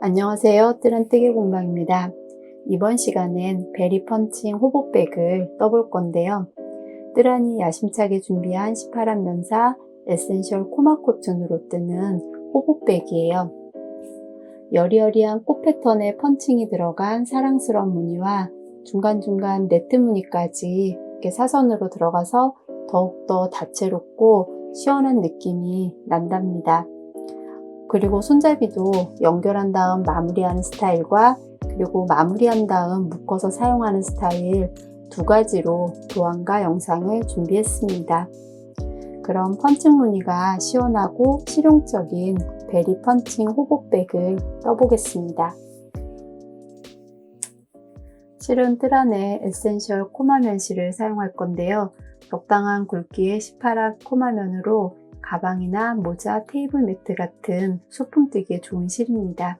안녕하세요. 뜰한뜨기 공방입니다. 이번 시간엔 베리 펀칭 호보백을 떠볼 건데요. 뜰한이 야심차게 준비한 18한 면사 에센셜 코마 코튼으로 뜨는 호보백이에요. 여리여리한 꽃 패턴의 펀칭이 들어간 사랑스러운 무늬와 중간중간 네트 무늬까지 이렇게 사선으로 들어가서 더욱더 다채롭고 시원한 느낌이 난답니다. 그리고 손잡이도 연결한 다음 마무리하는 스타일과 그리고 마무리한 다음 묶어서 사용하는 스타일 두 가지로 도안과 영상을 준비했습니다. 그럼 펀칭 무늬가 시원하고 실용적인 베리 펀칭 호보백을 떠보겠습니다. 실은 뜰 안에 에센셜 코마면실을 사용할 건데요. 적당한 굵기의 18화 코마면으로 가방이나 모자, 테이블 매트 같은 소품 뜨기에 좋은 실입니다.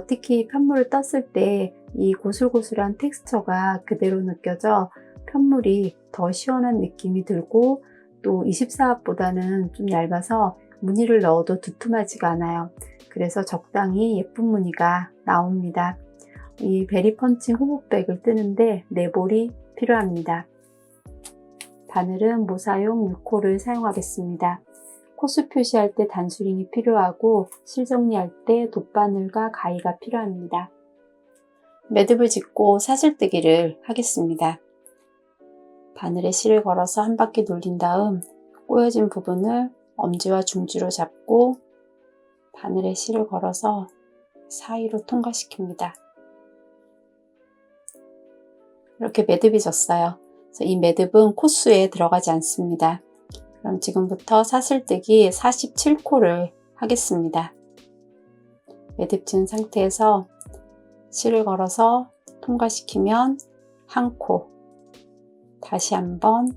특히 편물을 떴을 때 이 고슬고슬한 텍스처가 그대로 느껴져 편물이 더 시원한 느낌이 들고 또 24화보다는 좀 얇아서 무늬를 넣어도 두툼하지가 않아요. 그래서 적당히 예쁜 무늬가 나옵니다. 이 베리 펀칭 호보백을 뜨는데 네볼이 필요합니다. 바늘은 모사용 6호를 사용하겠습니다. 코스 표시할 때 단수링이 필요하고 실 정리할 때 돗바늘과 가위가 필요합니다. 매듭을 짓고 사슬뜨기를 하겠습니다. 바늘에 실을 걸어서 한 바퀴 돌린 다음 꼬여진 부분을 엄지와 중지로 잡고 바늘에 실을 걸어서 사이로 통과시킵니다. 이렇게 매듭이 졌어요. 그래서 이 매듭은 코스에 들어가지 않습니다. 그럼 지금부터 사슬뜨기 47코를 하겠습니다. 매듭 지은 상태에서 실을 걸어서 통과시키면 한 코, 다시 한번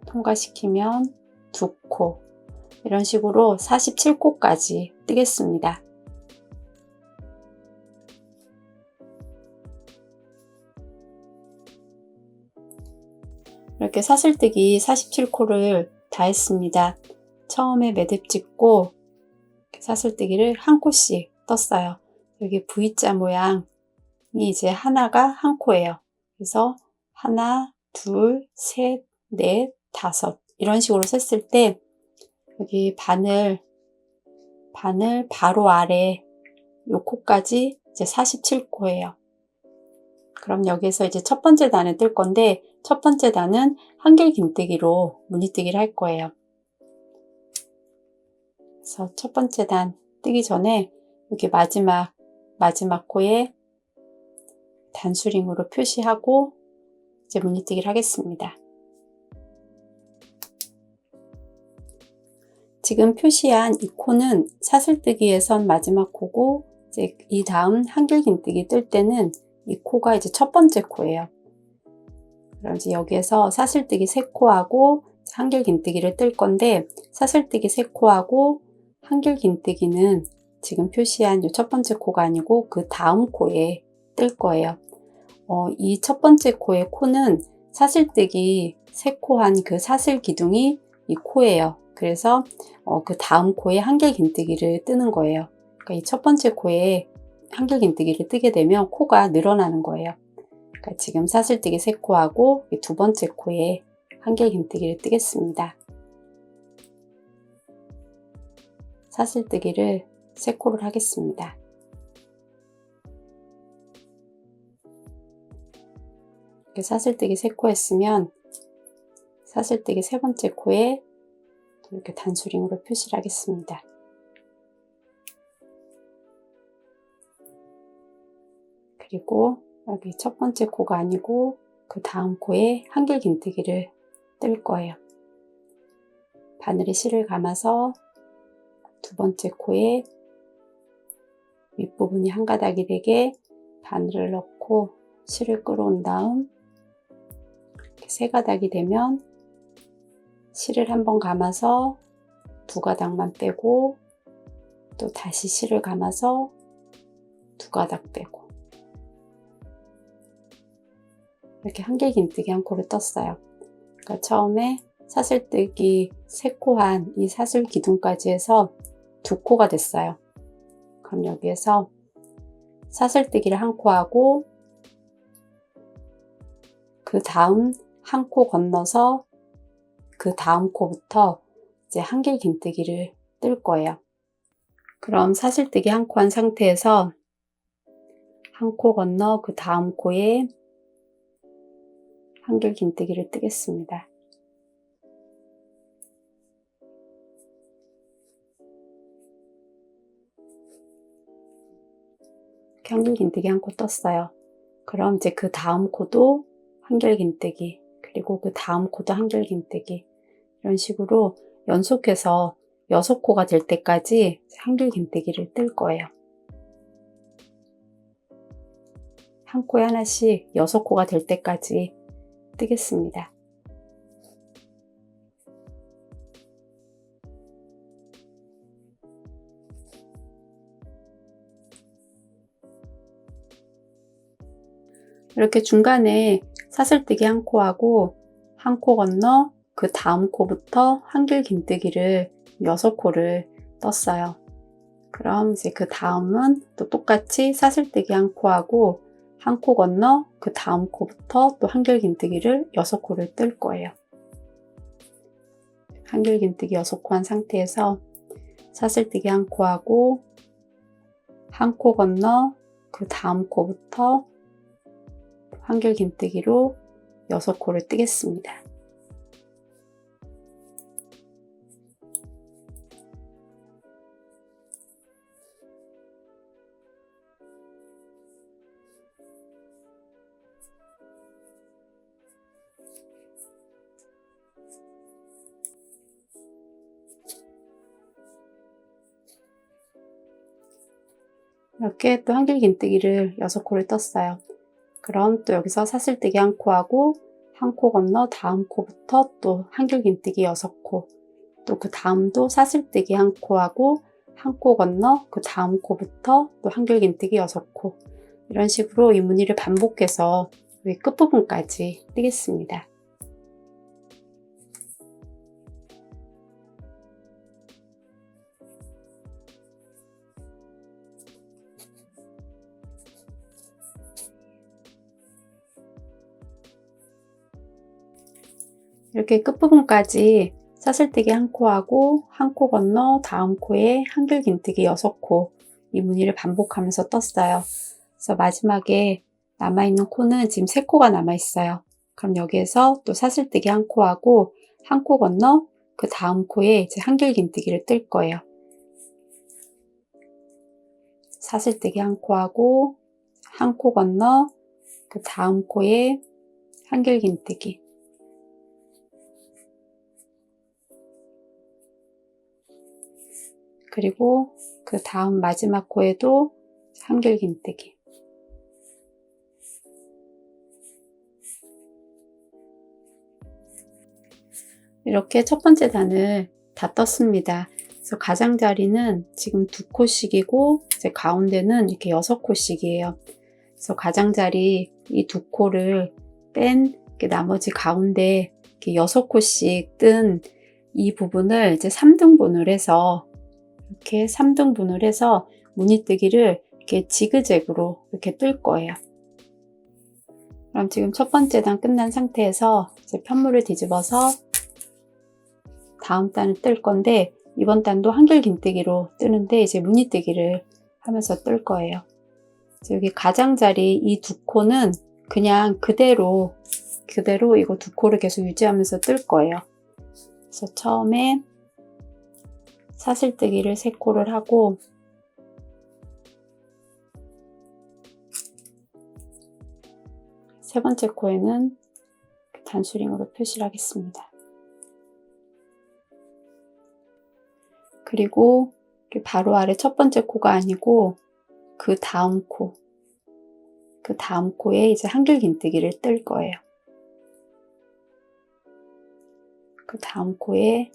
통과시키면 두 코, 이런 식으로 47코까지 뜨겠습니다. 이렇게 사슬뜨기 47코를 다 했습니다. 처음에 매듭 짓고 사슬뜨기를 한 코씩 떴어요. 여기 V자 모양이 이제 하나가 한 코예요. 그래서 하나, 둘, 셋, 넷, 다섯 이런 식으로 셌을 때 여기 바늘 바로 아래 요 코까지 이제 47코예요. 그럼 여기서 이제 첫 번째 단을 뜰 건데 첫 번째 단은 한길 긴뜨기로 무늬뜨기를 할 거예요. 그래서 첫 번째 단 뜨기 전에 여기 마지막 코에 단수링으로 표시하고 이제 무늬뜨기를 하겠습니다. 지금 표시한 이 코는 사슬뜨기에선 마지막 코고 이제 이 다음 한길 긴뜨기 뜰 때는 이 코가 이제 첫 번째 코예요. 그럼 이제 여기에서 사슬뜨기 3코하고 한길 긴뜨기를 뜰 건데 사슬뜨기 3코하고 한길 긴뜨기는 지금 표시한 이 첫 번째 코가 아니고 그 다음 코에 뜰 거예요. 이 첫 번째 코의 코는 사슬뜨기 3코한 그 사슬 기둥이 이 코예요. 그래서 그 다음 코에 한길 긴뜨기를 뜨는 거예요. 그러니까 이 첫 번째 코에 한길 긴뜨기를 뜨게 되면 코가 늘어나는 거예요. 그러니까 지금 사슬뜨기 3코하고 두 번째 코에 한길 긴뜨기를 뜨겠습니다. 사슬뜨기를 3코를 하겠습니다. 이렇게 사슬뜨기 3코 했으면 사슬뜨기 세 번째 코에 이렇게 단수링으로 표시를 하겠습니다. 그리고 여기 첫 번째 코가 아니고 그 다음 코에 한길 긴뜨기를 뜰 거예요. 바늘에 실을 감아서 두 번째 코에 윗부분이 한 가닥이 되게 바늘을 넣고 실을 끌어온 다음 이렇게 세 가닥이 되면 실을 한번 감아서 두 가닥만 빼고 또 다시 실을 감아서 두 가닥 빼고 이렇게 한길 긴뜨기 한 코를 떴어요. 그러니까 처음에 사슬뜨기 3코 한 이 사슬 기둥까지 해서 2코가 됐어요. 그럼 여기에서 사슬뜨기를 한 코 하고 그 다음 한 코 건너서 그 다음 코부터 이제 한길 긴뜨기를 뜰 거예요. 그럼 사슬뜨기 한 코 한 상태에서 한 코 건너 그 다음 코에 한길 긴뜨기를 뜨겠습니다. 이렇게 한길 긴뜨기 한 코 떴어요. 그럼 이제 그 다음 코도 한길 긴뜨기, 그리고 그 다음 코도 한길 긴뜨기, 이런 식으로 연속해서 6코가 될 때까지 한길 긴뜨기를 뜰 거예요. 한 코에 하나씩 6코가 될 때까지 뜨겠습니다. 이렇게 중간에 사슬뜨기 한 코 하고 한 코 건너 그 다음 코부터 한길 긴뜨기를 6코를 떴어요. 그럼 이제 그 다음은 또 똑같이 사슬뜨기 한 코 하고 한 코 건너 그 다음 코부터 또 한길 긴뜨기를 6코를 뜰 거예요. 한길 긴뜨기 6코 한 상태에서 사슬뜨기 한 코 하고 한 코 건너 그 다음 코부터 한길 긴뜨기로 6코를 뜨겠습니다. 이렇게 또 한길 긴뜨기를 6코를 떴어요. 그럼 또 여기서 사슬뜨기 한 코 하고 한 코 건너 다음 코부터 또 한길 긴뜨기 6코, 또 그 다음도 사슬뜨기 한 코 하고 한 코 건너 그 다음 코부터 또 한길 긴뜨기 6코, 이런 식으로 이 무늬를 반복해서 여기 끝부분까지 뜨겠습니다. 이렇게 끝부분까지 사슬뜨기 한 코 하고 한 코 건너 다음 코에 한길 긴뜨기 6코, 이 무늬를 반복하면서 떴어요. 그래서 마지막에 남아있는 코는 지금 3코가 남아있어요. 그럼 여기에서 또 사슬뜨기 한 코 하고 한 코 건너 그 다음 코에 이제 한길 긴뜨기를 뜰 거예요. 사슬뜨기 한 코 하고 한 코 건너 그 다음 코에 한길 긴뜨기, 그리고 그 다음 마지막 코에도 한길 긴뜨기. 이렇게 첫 번째 단을 다 떴습니다. 그래서 가장자리는 지금 2코씩이고 이제 가운데는 이렇게 6코씩이에요. 그래서 가장자리 이 2코를 뺀 나머지 가운데 이렇게 6코씩 뜬 이 부분을 이제 3등분을 해서 이렇게 3등분을 해서 무늬뜨기를 이렇게 지그재그로 이렇게 뜰 거예요. 그럼 지금 첫 번째 단 끝난 상태에서 이제 편물을 뒤집어서 다음 단을 뜰 건데, 이번 단도 한길 긴뜨기로 뜨는데 이제 무늬뜨기를 하면서 뜰 거예요. 여기 가장자리 이 2코는 그냥 그대로 이거 2코를 계속 유지하면서 뜰 거예요. 그래서 처음에 사슬뜨기를 3코를 하고 세 번째 코에는 단수링으로 표시를 하겠습니다. 그리고 바로 아래 첫 번째 코가 아니고 그 다음 코에 이제 한길 긴뜨기를 뜰 거예요. 그 다음 코에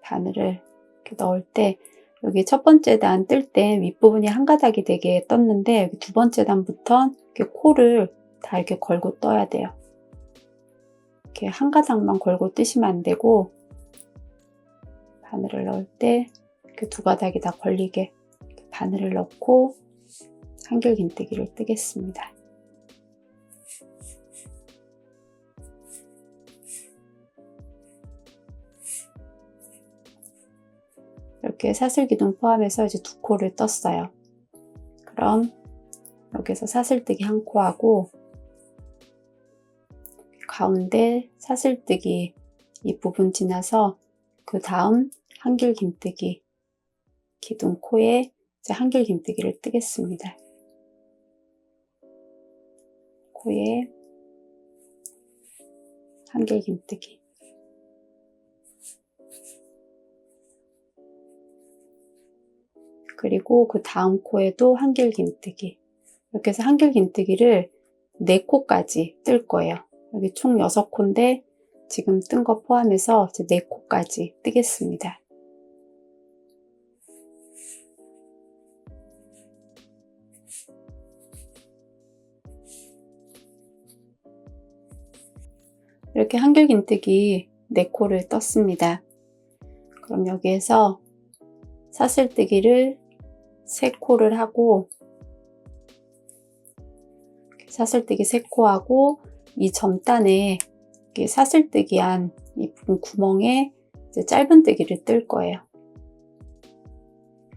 바늘을 이렇게 넣을 때 여기 첫 번째 단 뜰 때 윗부분이 한 가닥이 되게 떴는데, 여기 두 번째 단부터 이렇게 코를 다 이렇게 걸고 떠야 돼요. 이렇게 한 가닥만 걸고 뜨시면 안 되고, 바늘을 넣을 때 이렇게 두 가닥이 다 걸리게 바늘을 넣고 한길긴뜨기를 뜨겠습니다. 이렇게 사슬기둥 포함해서 이제 2코를 떴어요. 그럼 여기서 사슬뜨기 1코 하고 가운데 사슬뜨기 이 부분 지나서 그 다음 한길긴뜨기 기둥 코에 이제 한길긴뜨기를 뜨겠습니다. 코에 한길긴뜨기. 그리고 그 다음 코에도 한길긴뜨기. 이렇게 해서 한길긴뜨기를 4코까지 뜰 거예요. 여기 총 6코인데 지금 뜬 거 포함해서 이제 4코까지 뜨겠습니다. 이렇게 한길긴뜨기 4코를 떴습니다. 그럼 여기에서 사슬뜨기를 3코를 하고 사슬뜨기 3코 하고 이 전단에 사슬뜨기한 이 부분 구멍에 이제 짧은뜨기를 뜰 거예요.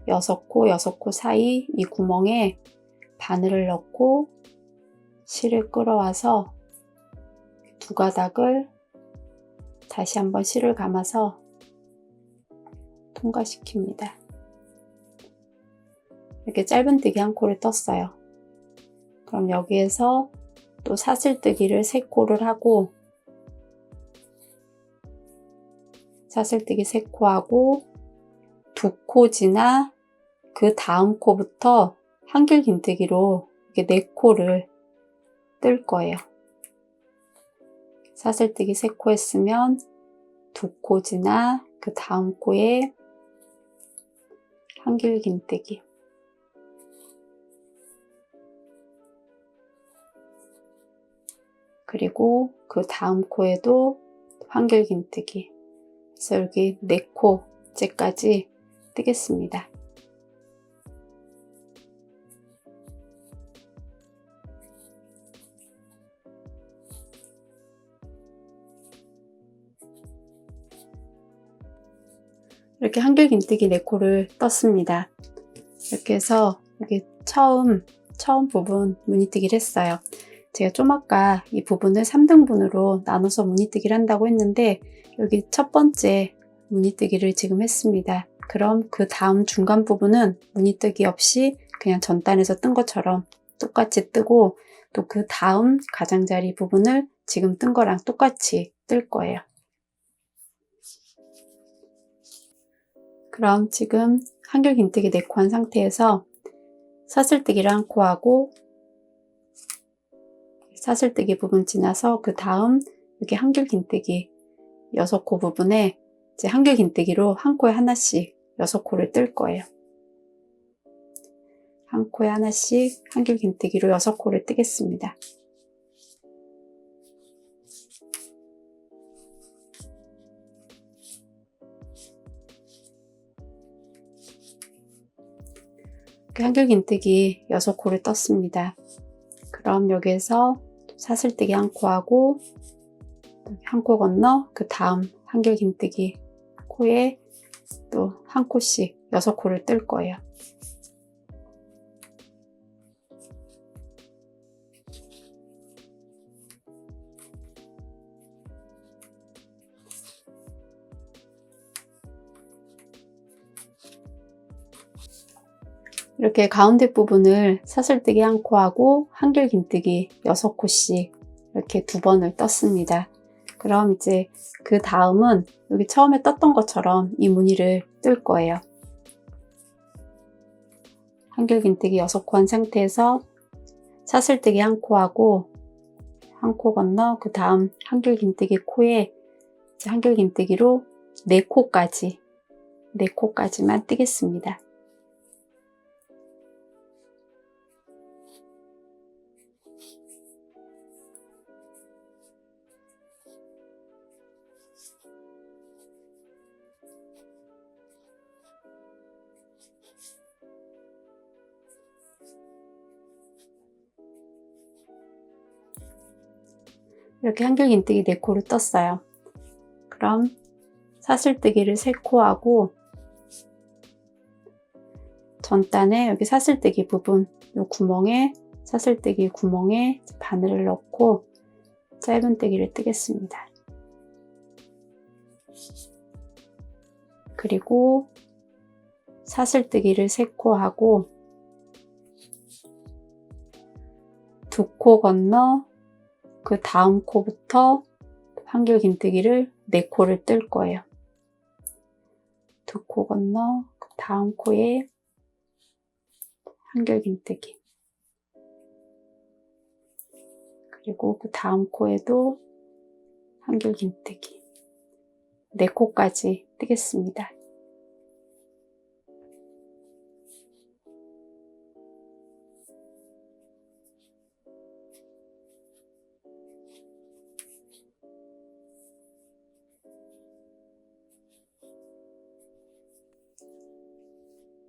6코 사이 이 구멍에 바늘을 넣고 실을 끌어와서 2가닥을 다시 한번 실을 감아서 통과시킵니다. 이렇게 짧은뜨기 1코를 떴어요. 그럼 여기에서 또 사슬뜨기를 3코를 하고 사슬뜨기 3코 하고 2코 지나 그 다음 코부터 한길긴뜨기로 이렇게 4코를 뜰 거예요. 사슬뜨기 3코 했으면 2코 지나 그 다음 코에 한길긴뜨기. 그리고 그 다음 코에도 한길긴뜨기. 그래서 여기 4코째까지 뜨겠습니다. 이렇게 한길긴뜨기 4코를 떴습니다. 이렇게 해서 여기 처음 부분 무늬뜨기를 했어요. 제가 좀 아까 이 부분을 3등분으로 나눠서 무늬뜨기를 한다고 했는데 여기 첫 번째 무늬뜨기를 지금 했습니다. 그럼 그 다음 중간 부분은 무늬뜨기 없이 그냥 전단에서 뜬 것처럼 똑같이 뜨고 또 그 다음 가장자리 부분을 지금 뜬 거랑 똑같이 뜰 거예요. 그럼 지금 한길긴뜨기 4코 한 상태에서 사슬뜨기를 1코 하고 사슬뜨기 부분 지나서 그 다음 여기 한길긴뜨기 6코 부분에 이제 한길긴뜨기로 한 코에 하나씩 6코를 뜰 거예요. 한 코에 하나씩 한길긴뜨기로 6코를 뜨겠습니다. 이렇게 한길긴뜨기 6코를 떴습니다. 그럼 여기에서 사슬뜨기 1코 하고 1코 건너 그 다음 한길긴뜨기 코에 또 1코씩 6코를 뜰 거예요. 이렇게 가운데 부분을 사슬뜨기 1코 하고 한길긴뜨기 6코씩 이렇게 2번을 떴습니다. 그럼 이제 그 다음은 여기 처음에 떴던 것처럼 이 무늬를 뜰 거예요. 한길긴뜨기 6코 한 상태에서 사슬뜨기 1코 하고 1코 건너 그 다음 한길긴뜨기 코에 한길긴뜨기로 4코까지만 뜨겠습니다. 이렇게 한길긴뜨기 4코를 떴어요. 그럼 사슬뜨기를 3코 하고 전단에 여기 사슬뜨기 부분, 이 구멍에 사슬뜨기 구멍에 바늘을 넣고 짧은뜨기를 뜨겠습니다. 그리고 사슬뜨기를 3코 하고 2코 건너 그 다음 코부터 한길긴뜨기를 4코를 뜰 거예요. 2코 건너 그 다음 코에 한길긴뜨기, 그리고 그 다음 코에도 한길긴뜨기 4코까지 뜨겠습니다.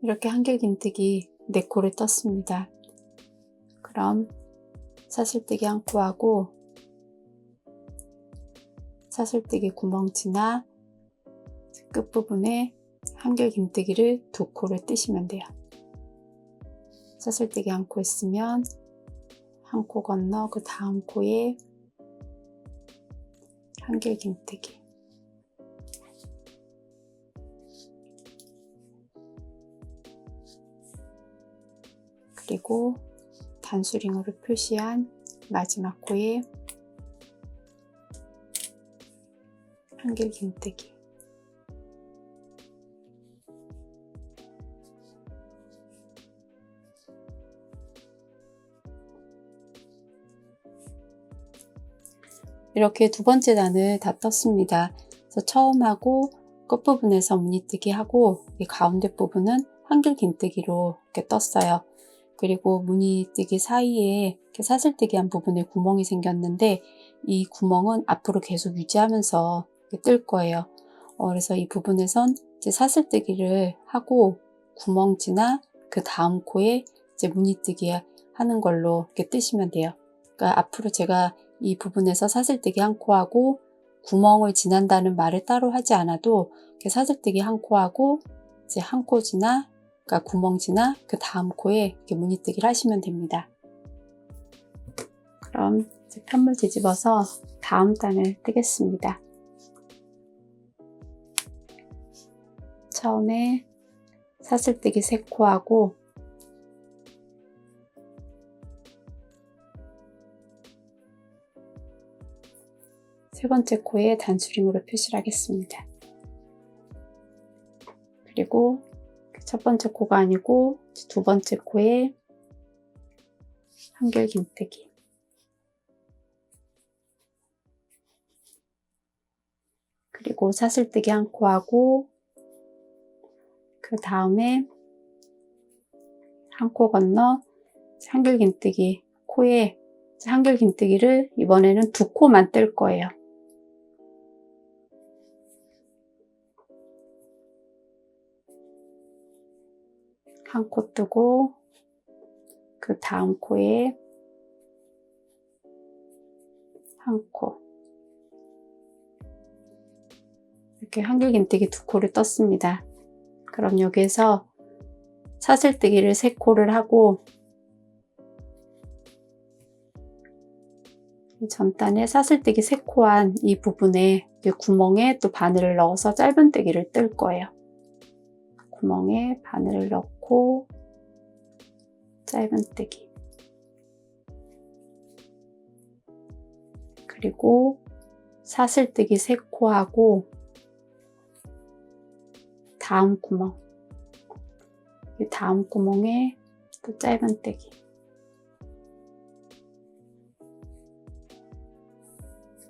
이렇게 한길긴뜨기 4코를 떴습니다. 그럼 사슬뜨기 1코 하고 사슬뜨기 구멍 지나 끝부분에 한길긴뜨기를 2코를 뜨시면 돼요. 사슬뜨기 1코 했으면 1코 건너 그 다음 코에 한길긴뜨기, 그리고 단수링으로 표시한 마지막 코에 한길긴뜨기, 이렇게 2번째 단을 다 떴습니다. 그래서 처음 하고 끝부분에서 무늬뜨기 하고 이 가운데 부분은 한길긴뜨기로 이렇게 떴어요. 그리고 무늬뜨기 사이에 이렇게 사슬뜨기 한 부분에 구멍이 생겼는데 이 구멍은 앞으로 계속 유지하면서 뜰 거예요. 그래서 이 부분에선 이제 사슬뜨기를 하고 구멍 지나 그 다음 코에 이제 무늬뜨기 하는 걸로 이렇게 뜨시면 돼요. 그러니까 앞으로 제가 이 부분에서 사슬뜨기 1코 하고 구멍을 지난다는 말을 따로 하지 않아도 이렇게 사슬뜨기 1코 하고 이제 1코 지나, 그러니까 구멍 지나 그 다음 코에 이렇게 무늬뜨기를 하시면 됩니다. 그럼 이제 편물 뒤집어서 다음 단을 뜨겠습니다. 처음에 사슬뜨기 3코 하고 세 번째 코에 단수링으로 표시를 하겠습니다. 그리고 첫 번째 코가 아니고 2번째 코에 한길긴뜨기, 그리고 사슬뜨기 1코 하고 그 다음에 1코 건너 한길긴뜨기 코에 한길긴뜨기를 이번에는 2코만 뜰 거예요. 한 코 뜨고 그 다음 코에 1코, 이렇게 한길긴뜨기 2코를 떴습니다. 그럼 여기에서 사슬뜨기를 3코를 하고 이 전단에 사슬뜨기 3코한 이 부분에 구멍에 또 바늘을 넣어서 짧은뜨기를 뜰 거예요. 구멍에 바늘을 넣고 짧은뜨기, 그리고 사슬뜨기 3코 하고 다음 구멍, 이 다음 구멍에 또 짧은뜨기,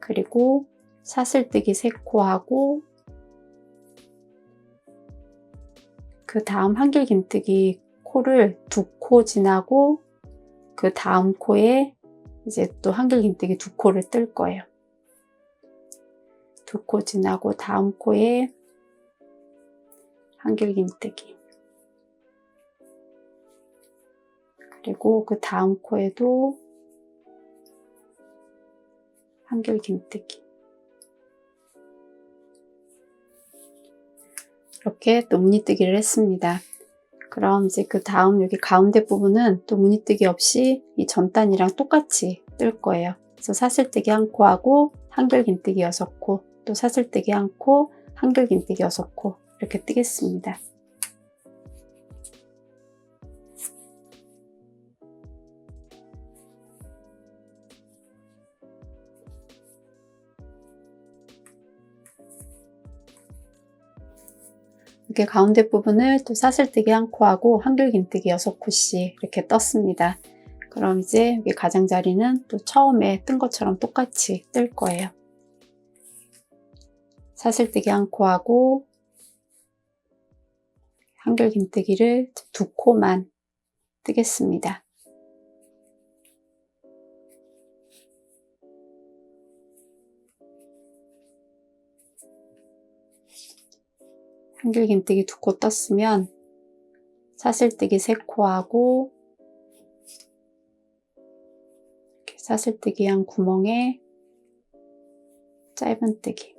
그리고 사슬뜨기 3코 하고 그 다음 한길긴뜨기 코를 2코 지나고 그 다음 코에 이제 또 한길긴뜨기 2코를 뜰 거예요. 2코 지나고 다음 코에 한길긴뜨기, 그리고 그 다음 코에도 한길 긴뜨기. 이렇게 또 무늬뜨기를 했습니다. 그럼 이제 그 다음 여기 가운데 부분은 또 무늬뜨기 없이 이 전 단이랑 똑같이 뜰 거예요. 그래서 사슬뜨기 1코 하고 한길 긴뜨기 6코, 또 사슬뜨기 1코, 한길 긴뜨기 6코 이렇게 뜨겠습니다. 이렇게 가운데 부분을 또 사슬뜨기 1코 하고 한길 긴뜨기 6코씩 이렇게 떴습니다. 그럼 이제 여기 가장자리는 또 처음에 뜬 것처럼 똑같이 뜰 거예요. 사슬뜨기 1코 하고 한길 긴뜨기를 2코만 뜨겠습니다. 한길 긴뜨기 2코 떴으면 사슬뜨기 3코 하고 이렇게 사슬뜨기 한 구멍에 짧은뜨기,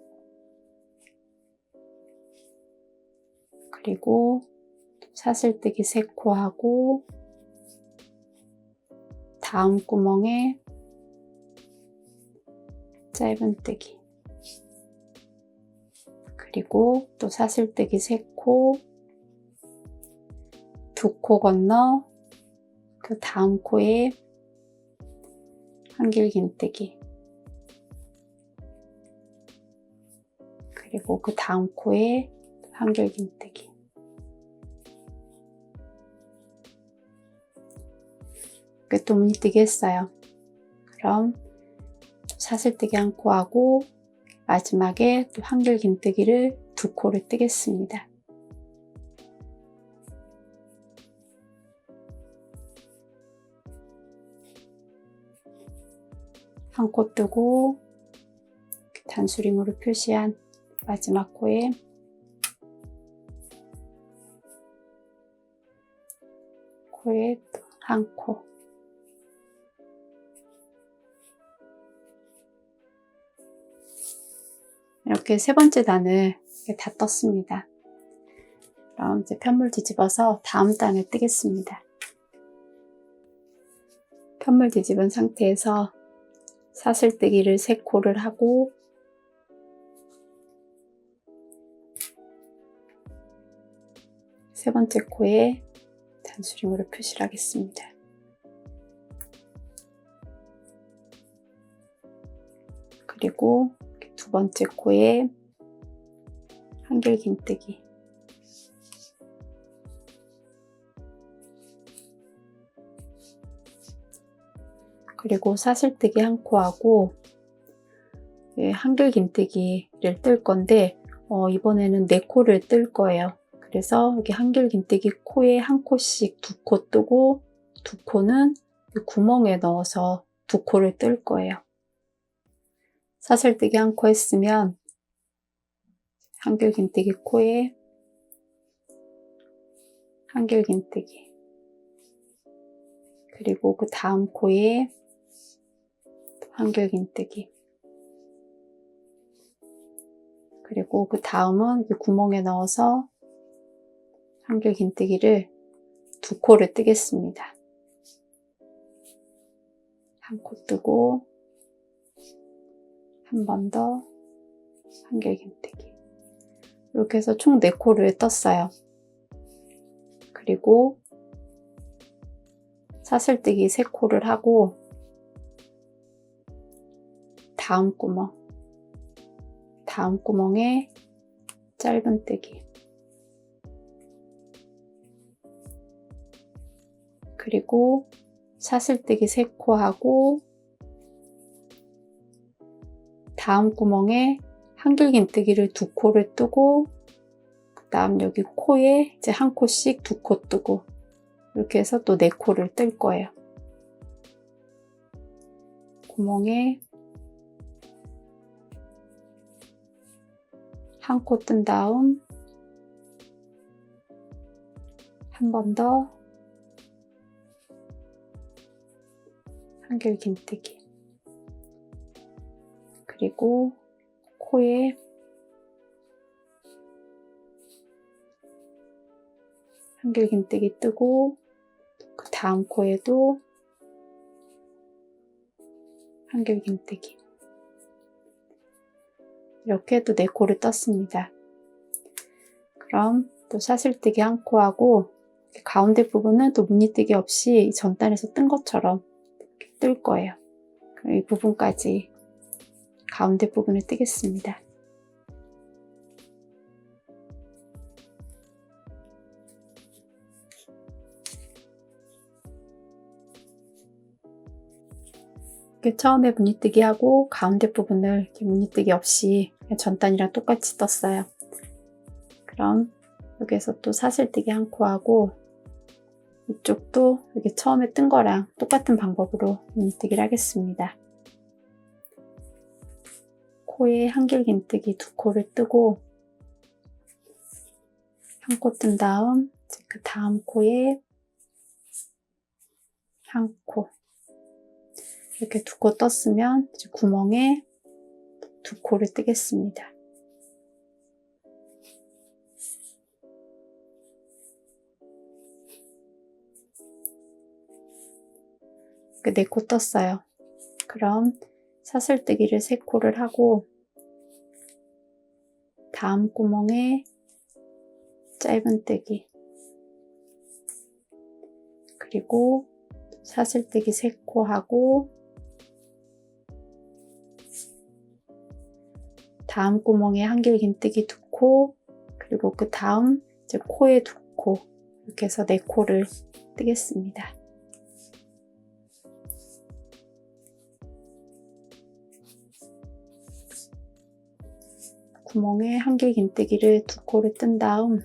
그리고 사슬뜨기 3코 하고 다음 구멍에 짧은뜨기, 그리고 또 사슬뜨기 3코, 2코 건너 그 다음 코에 한길 긴뜨기, 그리고 그 다음 코에 한길 긴뜨기. 이렇게 또 무늬뜨기 했어요. 그럼 사슬뜨기 1코 하고 마지막에 또 한길 긴뜨기를 2코를 뜨겠습니다. 한 코 뜨고 단수링으로 표시한 마지막 코에 또 한 코, 이렇게 세 번째 단을 다 떴습니다. 그럼 이제 편물 뒤집어서 다음 단을 뜨겠습니다. 편물 뒤집은 상태에서 사슬뜨기를 3코를 하고 세 번째 코에 단수링으로 표시를 하겠습니다. 그리고 두 번째 코에 한길 긴뜨기, 그리고 사슬뜨기 1코 하고 한길 긴뜨기를 뜰 건데 이번에는 4코를 뜰 거예요. 그래서 여기 한길 긴뜨기 코에 1코씩 2코 뜨고 2코는 구멍에 넣어서 2코를 뜰 거예요. 사슬뜨기 1코 했으면 한길 긴뜨기 코에 한길 긴뜨기, 그리고 그 다음 코에 한길 긴뜨기, 그리고 그 다음은 구멍에 넣어서 한길 긴뜨기를 2코를 뜨겠습니다. 한 코 뜨고 한 번 더 한길 긴뜨기, 이렇게 해서 총 4코를 떴어요. 그리고 사슬뜨기 3코를 하고 다음 구멍에 짧은뜨기, 그리고 사슬뜨기 3코 하고 다음 구멍에 한길 긴뜨기를 2코를 뜨고 그 다음 여기 코에 이제 1코씩 2코 뜨고 이렇게 해서 또 4코를 뜰 거예요. 구멍에 1코 뜬 다음 한 번 더 한길 긴뜨기, 그리고 코에 한길긴뜨기 뜨고 그 다음 코에도 한길긴뜨기. 이렇게 또 4코를 떴습니다. 그럼 또 사슬뜨기 1코하고 가운데 부분은 또 무늬뜨기 없이 전단에서 뜬 것처럼 이렇게 뜰 거예요. 그럼 이 부분까지 가운데 부분을 뜨겠습니다. 이렇게 처음에 무늬뜨기 하고 가운데 부분을 이렇게 무늬뜨기 없이 전단이랑 똑같이 떴어요. 그럼 여기에서 또 사슬뜨기 1코 하고 이쪽도 여기 처음에 뜬 거랑 똑같은 방법으로 무늬뜨기를 하겠습니다. 코에 한길긴뜨기 2코를 뜨고 1코 뜬 다음 그 다음 코에 1코 이렇게 2코 떴으면 이제 구멍에 2코를 뜨겠습니다. 이렇게 4코 떴어요. 그럼 사슬뜨기를 3코를 하고 다음 구멍에 짧은뜨기 그리고 사슬뜨기 3코 하고 다음 구멍에 한길긴뜨기 2코 그리고 그 다음 이제 코에 2코 이렇게 해서 4코를 뜨겠습니다. 구멍에 한길긴뜨기를 2코를 뜬 다음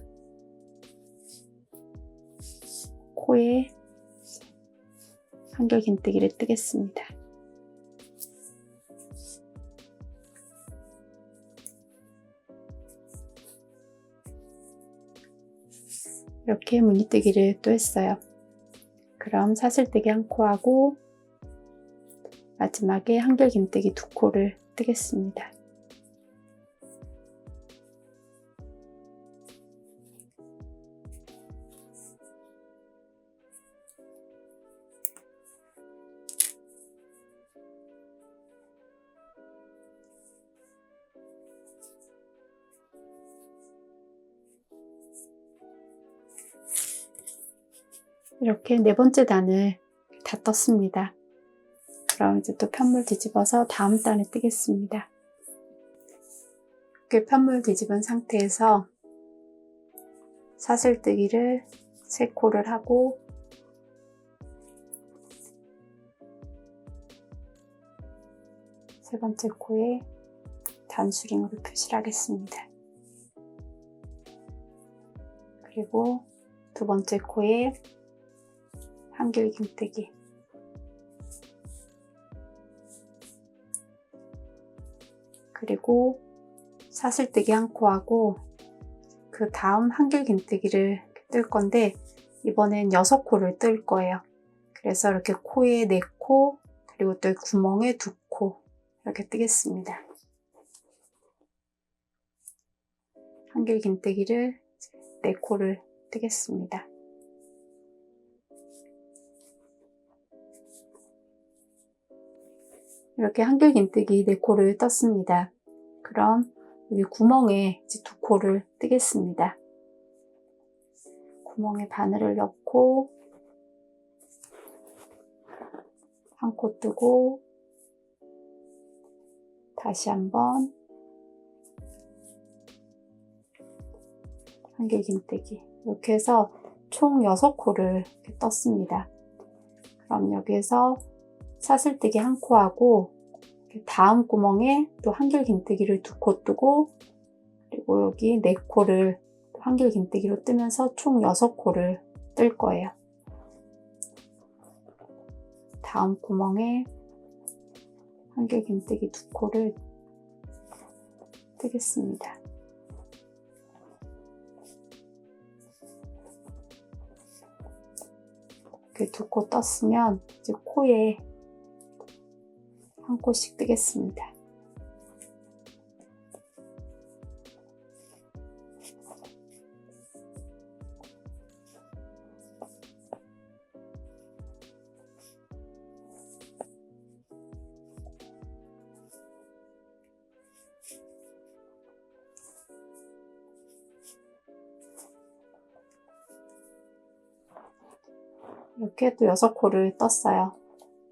코에 한길긴뜨기를 뜨겠습니다. 이렇게 무늬뜨기를 또 했어요. 그럼 사슬뜨기 1코 하고 마지막에 한길긴뜨기 2코를 뜨겠습니다. 이렇게 4번째 단을 다 떴습니다. 그럼 이제 또 편물 뒤집어서 다음 단에 뜨겠습니다. 이렇게 편물 뒤집은 상태에서 사슬뜨기를 3코를 하고 세 번째 코에 단수링으로 표시를 하겠습니다. 그리고 2번째 코에 한길긴뜨기 그리고 사슬뜨기 1코 하고 그 다음 한길긴뜨기를 뜰 건데 이번엔 6코를 뜰 거예요. 그래서 이렇게 코에 4코 그리고 또 구멍에 2코 이렇게 뜨겠습니다. 한길긴뜨기를 4코를 뜨겠습니다. 이렇게 한길긴뜨기 4코를 떴습니다. 그럼 여기 구멍에 이제 2코를 뜨겠습니다. 구멍에 바늘을 넣고 1코 뜨고 다시 한번 한길긴뜨기 이렇게 해서 총 6코를 이렇게 떴습니다. 그럼 여기에서 사슬뜨기 1코 하고 다음 구멍에 또 한길긴뜨기를 2코 뜨고 그리고 여기 4코를 한길긴뜨기로 뜨면서 총 6코를 뜰 거예요. 다음 구멍에 한길긴뜨기 2코를 뜨겠습니다. 이렇게 2코 떴으면 이제 코에 1코씩 뜨겠습니다. 이렇게 또 6코를 떴어요.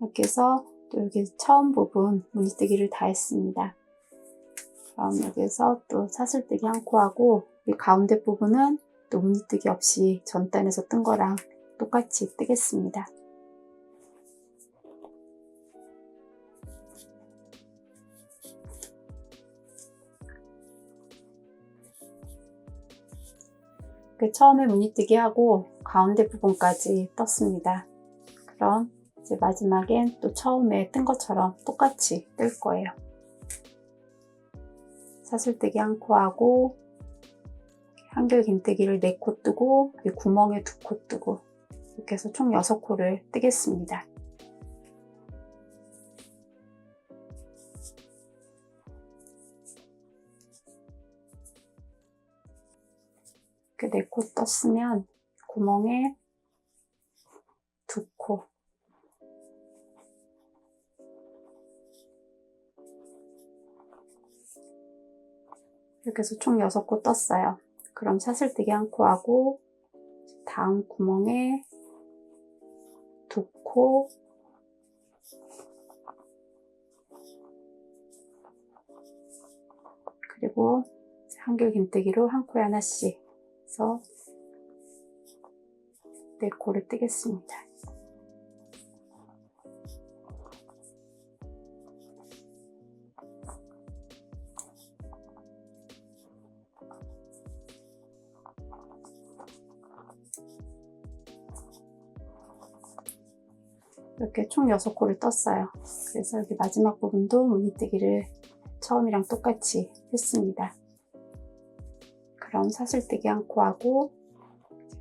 이렇게 해서 또 여기 처음 부분 무늬뜨기를 다 했습니다. 그럼 여기에서 또 사슬뜨기 한 코 하고 이 가운데 부분은 또 무늬뜨기 없이 전단에서 뜬 거랑 똑같이 뜨겠습니다. 처음에 무늬뜨기 하고 가운데 부분까지 떴습니다. 그럼 이제 마지막엔 또 처음에 뜬 것처럼 똑같이 뜰 거예요. 사슬뜨기 한 코 하고 한결 긴뜨기를 4코 뜨고 구멍에 2코 뜨고 이렇게 해서 총 6코를 뜨겠습니다. 이렇게 4코 떴으면 구멍에 2코 이렇게 해서 총 6코 떴어요. 그럼 사슬뜨기 한 코 하고 다음 구멍에 2코 그리고 한결 긴뜨기로 한 코에 하나씩 해서 4코를 뜨겠습니다. 이렇게 총 6코를 떴어요. 그래서 여기 마지막 부분도 무늬뜨기를 처음이랑 똑같이 했습니다. 그럼 사슬뜨기 한 코 하고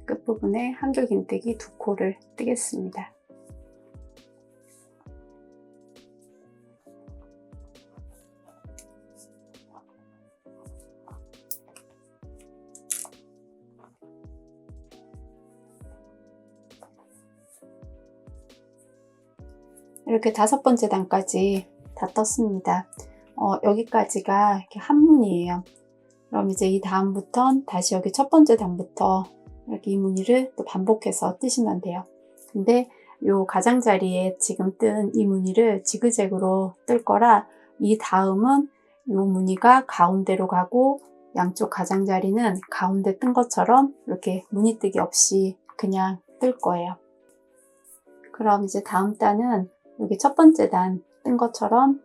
끝부분에 한결 긴뜨기 2코를 뜨겠습니다. 이렇게 5번째 단까지 다 떴습니다. 여기까지가 이렇게 한문이에요. 그럼 이제 이 다음부턴 다시 여기 첫 번째 단부터 이렇게 이 무늬를 또 반복해서 뜨시면 돼요. 근데 요 가장자리에 지금 뜬 이 무늬를 지그재그로 뜰 거라 이 다음은 요 무늬가 가운데로 가고 양쪽 가장자리는 가운데 뜬 것처럼 이렇게 무늬뜨기 없이 그냥 뜰 거예요. 그럼 이제 다음 단은 여기 첫 번째 단 뜬 것처럼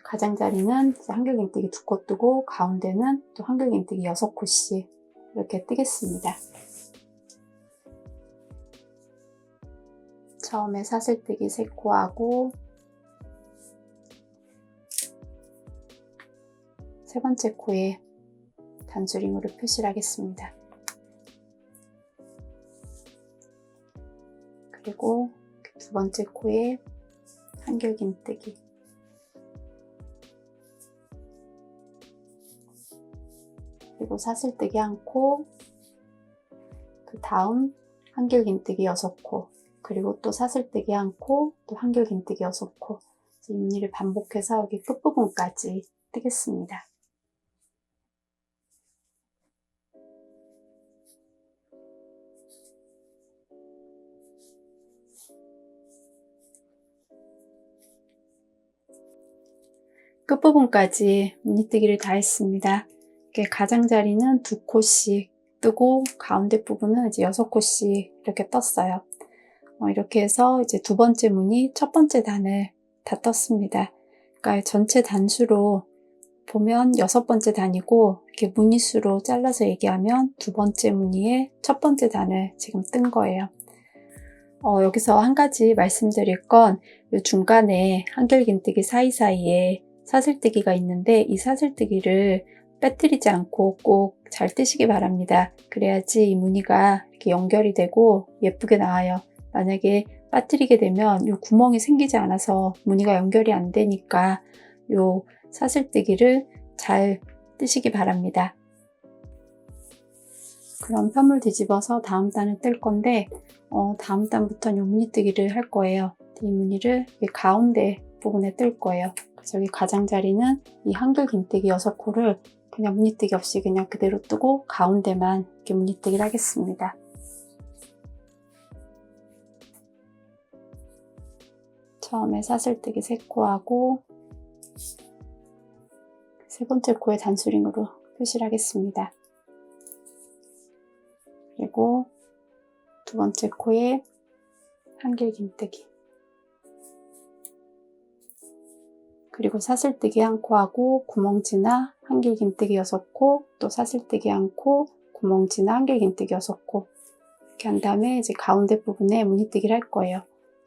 가장자리는 한결 긴뜨기 2코 뜨고 가운데는 또 한결 긴뜨기 6코씩 이렇게 뜨겠습니다. 처음에 사슬뜨기 3코 하고 세 번째 코에 단수링으로 표시를 하겠습니다. 그리고 두 번째 코에 한결 긴뜨기 그리고 사슬뜨기 1코 그 다음 한결 긴뜨기 6코 그리고 또 사슬뜨기 1코 또 한결 긴뜨기 6코 이 무늬를 반복해서 여기 끝부분까지 뜨겠습니다. 끝부분까지 무늬뜨기를 다 했습니다. 이렇게 가장자리는 2코씩 뜨고 가운데 부분은 이제 6코씩 이렇게 떴어요. 이렇게 해서 이제 두 번째 무늬 첫 번째 단을 다 떴습니다. 그러니까 전체 단수로 보면 6번째 단이고 이렇게 무늬수로 잘라서 얘기하면 두 번째 무늬의 첫 번째 단을 지금 뜬 거예요. 여기서 한 가지 말씀드릴 건 이 중간에 한결 긴뜨기 사이사이에 사슬뜨기가 있는데 이 사슬뜨기를 빼뜨리지 않고 꼭 잘 뜨시기 바랍니다. 그래야지 이 무늬가 이렇게 연결이 되고 예쁘게 나와요. 만약에 빠뜨리게 되면 이 구멍이 생기지 않아서 무늬가 연결이 안 되니까 이 사슬뜨기를 잘 뜨시기 바랍니다. 그럼 편물 뒤집어서 다음 단을 뜰 건데 다음 단부터는 이 무늬뜨기를 할 거예요. 이 무늬를 이 가운데 부분에 뜰 거예요. 그래서 여기 가장자리는 이 한결 긴뜨기 6코를 그냥 무늬뜨기 없이 그냥 그대로 뜨고 가운데만 이렇게 무늬뜨기를 하겠습니다. 처음에 사슬뜨기 3코 하고 세 번째 코에 단수링으로 표시를 하겠습니다. 그리고 두 번째 코에 한길 긴뜨기, 그리고 사슬뜨기 1코 하고 구멍지나 한길 긴뜨기 6코, 또 사슬뜨기 1코, 구멍지나 한길 긴뜨기 6코 이렇게 한 다음에 이제 가운데 부분에 무늬뜨기를 할 거예요.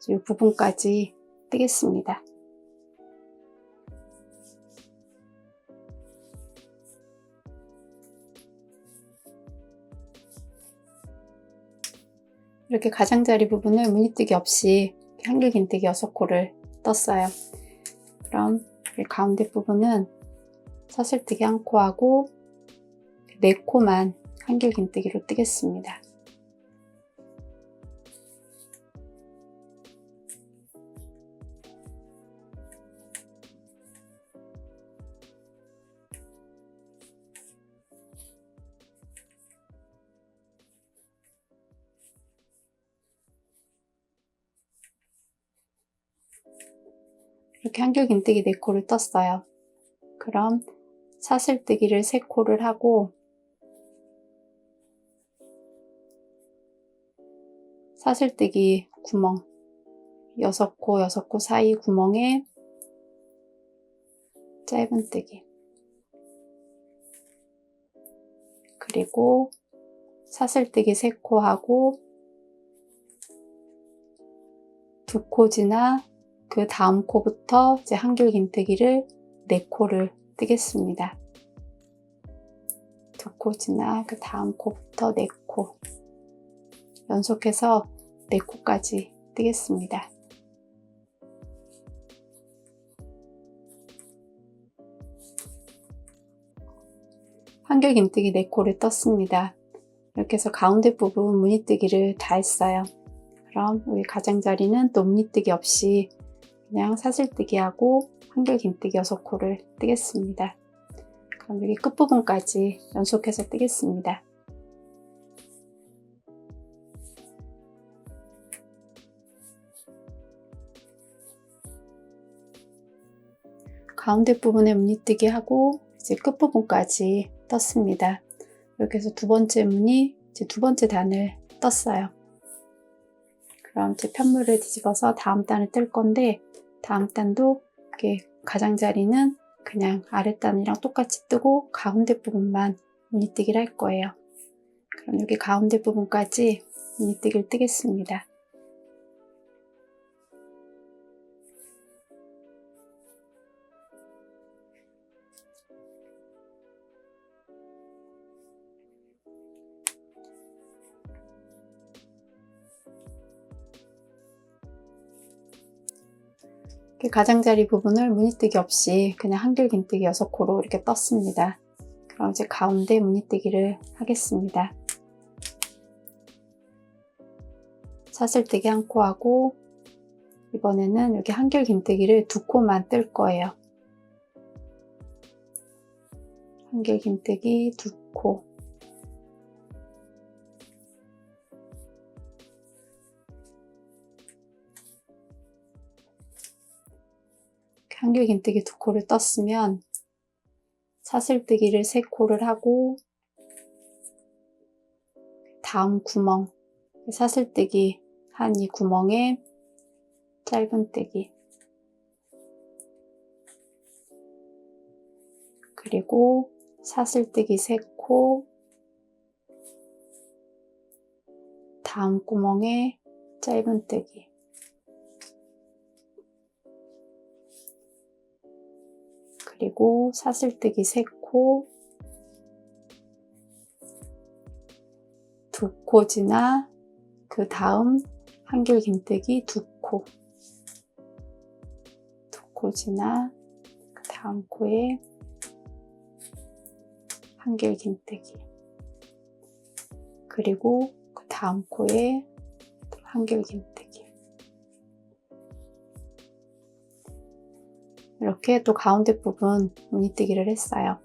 이 부분까지 뜨겠습니다. 이렇게 가장자리 부분을 무늬뜨기 없이 한길 긴뜨기 6코를 떴어요. 그럼 가운데 부분은 사슬뜨기 1코 하고 4코만 한길 긴뜨기로 뜨겠습니다. 이렇게 한길 긴뜨기 4코를 떴어요. 그럼 사슬뜨기를 3코를 하고 사슬뜨기 구멍 6코 사이 구멍에 짧은뜨기, 그리고 사슬뜨기 3코 하고 2코 지나 그 다음 코부터 이제 한길 긴뜨기를 4코를 뜨겠습니다. 2코 지나 그 다음 코부터 4코 연속해서 4코까지 뜨겠습니다. 한길 긴뜨기 4코를 떴습니다. 이렇게 해서 가운데 부분 무늬뜨기를 다 했어요. 그럼 여기 가장자리는 또 무늬뜨기 없이 그냥 사슬뜨기 하고 한길 긴뜨기 6코를 뜨겠습니다. 그럼 여기 끝부분까지 연속해서 뜨겠습니다. 가운데 부분에 무늬뜨기 하고 이제 끝부분까지 떴습니다. 이렇게 해서 두 번째 무늬, 이제 두 번째 단을 떴어요. 그럼 제 편물을 뒤집어서 다음 단을 뜰 건데, 다음 단도 이렇게 가장자리는 그냥 아랫단이랑 똑같이 뜨고 가운데 부분만 무늬뜨기를 할 거예요. 그럼 여기 가운데 부분까지 무늬뜨기를 뜨겠습니다. 가장자리 부분을 무늬뜨기 없이 그냥 한길 긴뜨기 6코로 이렇게 떴습니다. 그럼 이제 가운데 무늬뜨기를 하겠습니다. 사슬뜨기 1코 하고 이번에는 여기 한길 긴뜨기를 2코만 뜰 거예요. 한길 긴뜨기 2코, 한길 긴뜨기 2코를 떴으면 사슬뜨기를 3코를 하고 다음 구멍, 사슬뜨기 한 이 구멍에 짧은뜨기, 그리고 사슬뜨기 3코, 다음 구멍에 짧은뜨기, 그리고 사슬뜨기 3코, 2코 지나 그 다음 한길 긴뜨기 2코, 2코 지나 그 다음 코에 한길 긴뜨기, 그리고 그 다음 코에 한길 긴뜨기. 이렇게 또 가운데 부분 무늬뜨기를 했어요.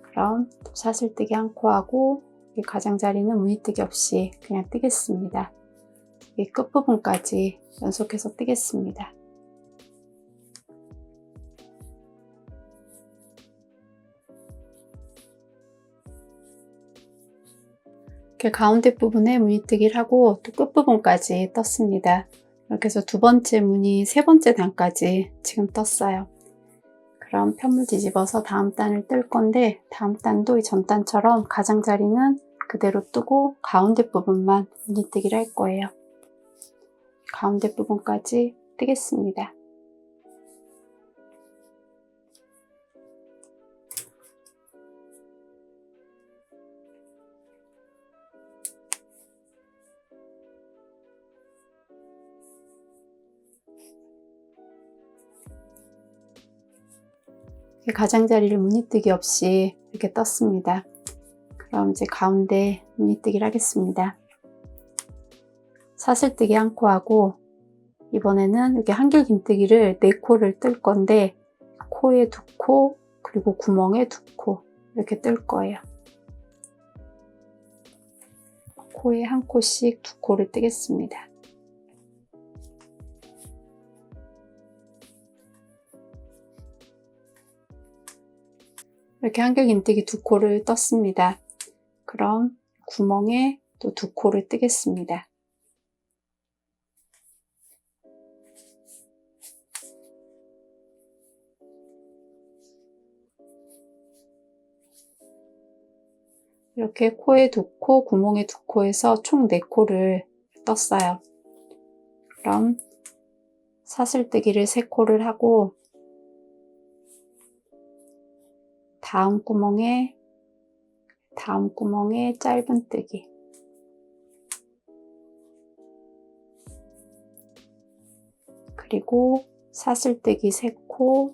그럼 또 사슬뜨기 1코 하고 이 가장자리는 무늬뜨기 없이 그냥 뜨겠습니다. 이 끝부분까지 연속해서 뜨겠습니다. 이렇게 가운데 부분에 무늬뜨기를 하고 또 끝부분까지 떴습니다. 이렇게 해서 두 번째 무늬, 세 번째 단까지 지금 떴어요. 그럼 편물 뒤집어서 다음 단을 뜰 건데, 다음 단도 이 전 단처럼 가장자리는 그대로 뜨고 가운데 부분만 무늬뜨기를 할 거예요. 가운데 부분까지 뜨겠습니다. 가장자리를 무늬뜨기 없이 이렇게 떴습니다. 그럼 이제 가운데 무늬뜨기를 하겠습니다. 사슬뜨기 한 코 하고, 이번에는 이렇게 한길 긴뜨기를 4코를 뜰 건데, 코에 2코, 그리고 구멍에 2코 이렇게 뜰 거예요. 코에 1코씩 2코를 뜨겠습니다. 이렇게 한길 긴뜨기 2코를 떴습니다. 그럼 구멍에 또 2코를 뜨겠습니다. 이렇게 코에 2코, 구멍에 2코에서 총 4코를 떴어요. 그럼 사슬뜨기를 3코를 하고, 다음 구멍에 짧은 뜨기, 그리고 사슬뜨기 3코,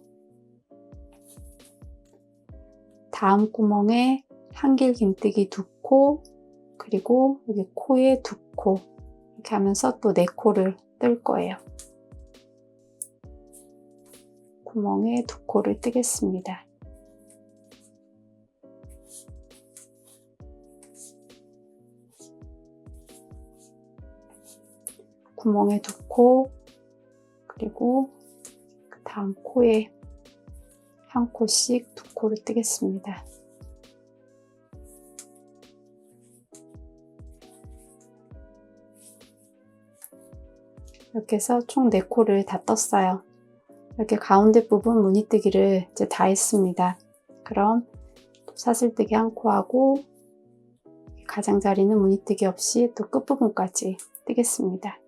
다음 구멍에 한길 긴뜨기 2코, 그리고 여기 코에 2코 이렇게 하면서 또 4코를 뜰 거예요. 구멍에 2코를 뜨겠습니다. 구멍에 2코, 그리고 그 다음 코에 1코씩 2코를 뜨겠습니다. 이렇게 해서 총 4코를 다 떴어요. 이렇게 가운데 부분 무늬뜨기를 이제 다 했습니다. 그럼 사슬뜨기 1코 하고, 가장자리는 무늬뜨기 없이 또 끝부분까지 뜨겠습니다.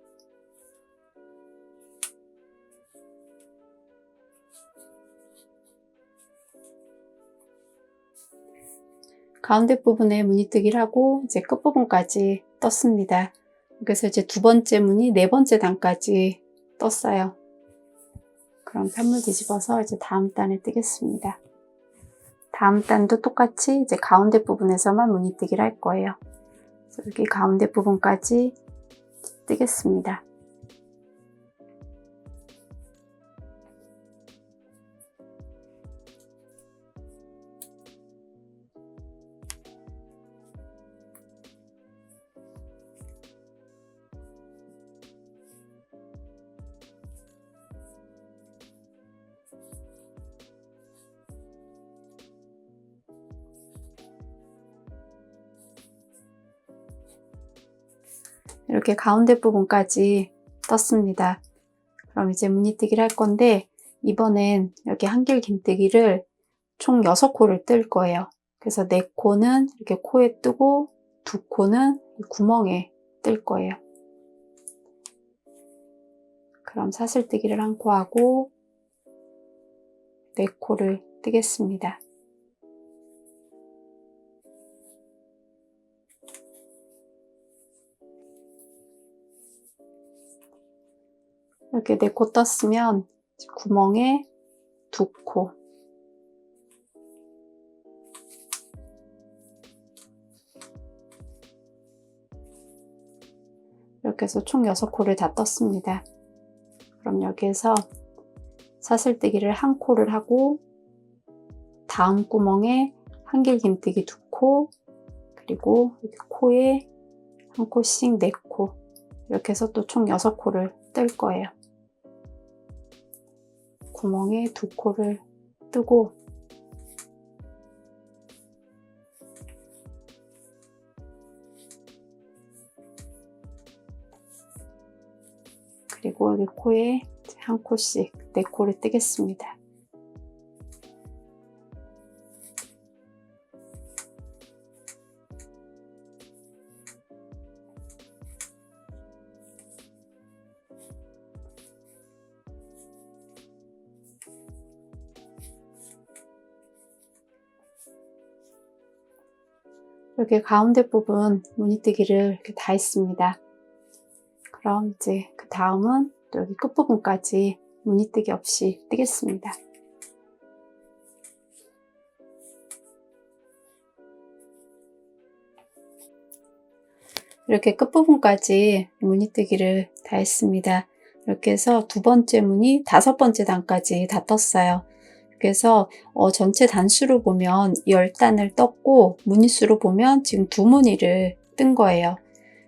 가운데 부분에 무늬뜨기를 하고 이제 끝부분까지 떴습니다. 그래서 이제 두 번째 무늬, 네 번째 단까지 떴어요. 그럼 편물 뒤집어서 이제 다음 단에 뜨겠습니다. 다음 단도 똑같이 이제 가운데 부분에서만 무늬뜨기를 할 거예요. 그래서 여기 가운데 부분까지 뜨겠습니다. 이렇게 가운데 부분까지 떴습니다. 그럼 이제 무늬뜨기를 할 건데, 이번엔 여기 한길 긴뜨기를 총 6코를 뜰 거예요. 그래서 4코는 이렇게 코에 뜨고 2코는 구멍에 뜰 거예요. 그럼 사슬뜨기를 1코 하고 4코를 뜨겠습니다. 이렇게 4코 떴으면 구멍에 2코, 이렇게 해서 총 6코를 다 떴습니다. 그럼 여기에서 사슬뜨기를 1코를 하고, 다음 구멍에 한길 긴뜨기 2코, 그리고 여기 코에 1코씩 4코 이렇게 해서 또 총 6코를 뜰 거예요. 구멍에 2코를 뜨고 그리고 여기 코에 1코씩 4코를 뜨겠습니다. 여기 가운데 부분 무늬뜨기를 이렇게 다 했습니다. 그럼 이제 그 다음은 또 여기 끝부분까지 무늬뜨기 없이 뜨겠습니다. 이렇게 끝부분까지 무늬뜨기를 다 했습니다. 이렇게 해서 2번째 무늬, 5번째 단까지 다 떴어요. 그래서 전체 단수로 보면 10단을 떴고 무늬수로 보면 지금 2무늬를 뜬 거예요.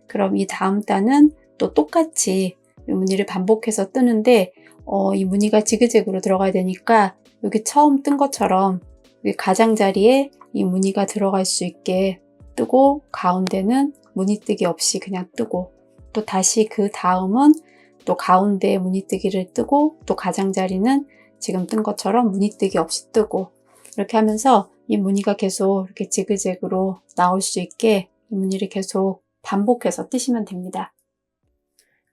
그럼 이 다음 단은 또 똑같이 이 무늬를 반복해서 뜨는데 이 무늬가 지그재그로 들어가야 되니까 여기 처음 뜬 것처럼 여기 가장자리에 이 무늬가 들어갈 수 있게 뜨고 가운데는 무늬뜨기 없이 그냥 뜨고 또 다시 그 다음은 또 가운데 무늬뜨기를 뜨고 또 가장자리는 지금 뜬 것처럼 무늬뜨기 없이 뜨고 이렇게 하면서 이 무늬가 계속 이렇게 지그재그로 나올 수 있게 이 무늬를 계속 반복해서 뜨시면 됩니다.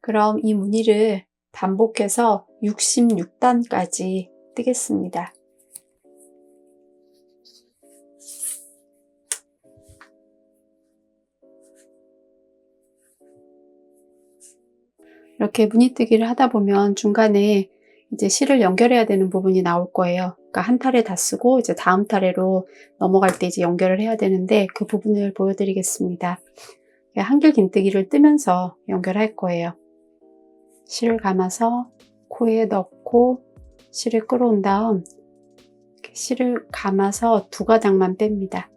그럼 이 무늬를 반복해서 66단까지 뜨겠습니다. 이렇게 무늬뜨기를 하다 보면 중간에 이제 실을 연결해야 되는 부분이 나올 거예요. 그러니까 한 타래 다 쓰고 이제 다음 타래로 넘어갈 때 이제 연결을 해야 되는데 그 부분을 보여드리겠습니다. 한길 긴뜨기를 뜨면서 연결할 거예요. 실을 감아서 코에 넣고 실을 끌어온 다음 실을 감아서 2가닥만 뺍니다.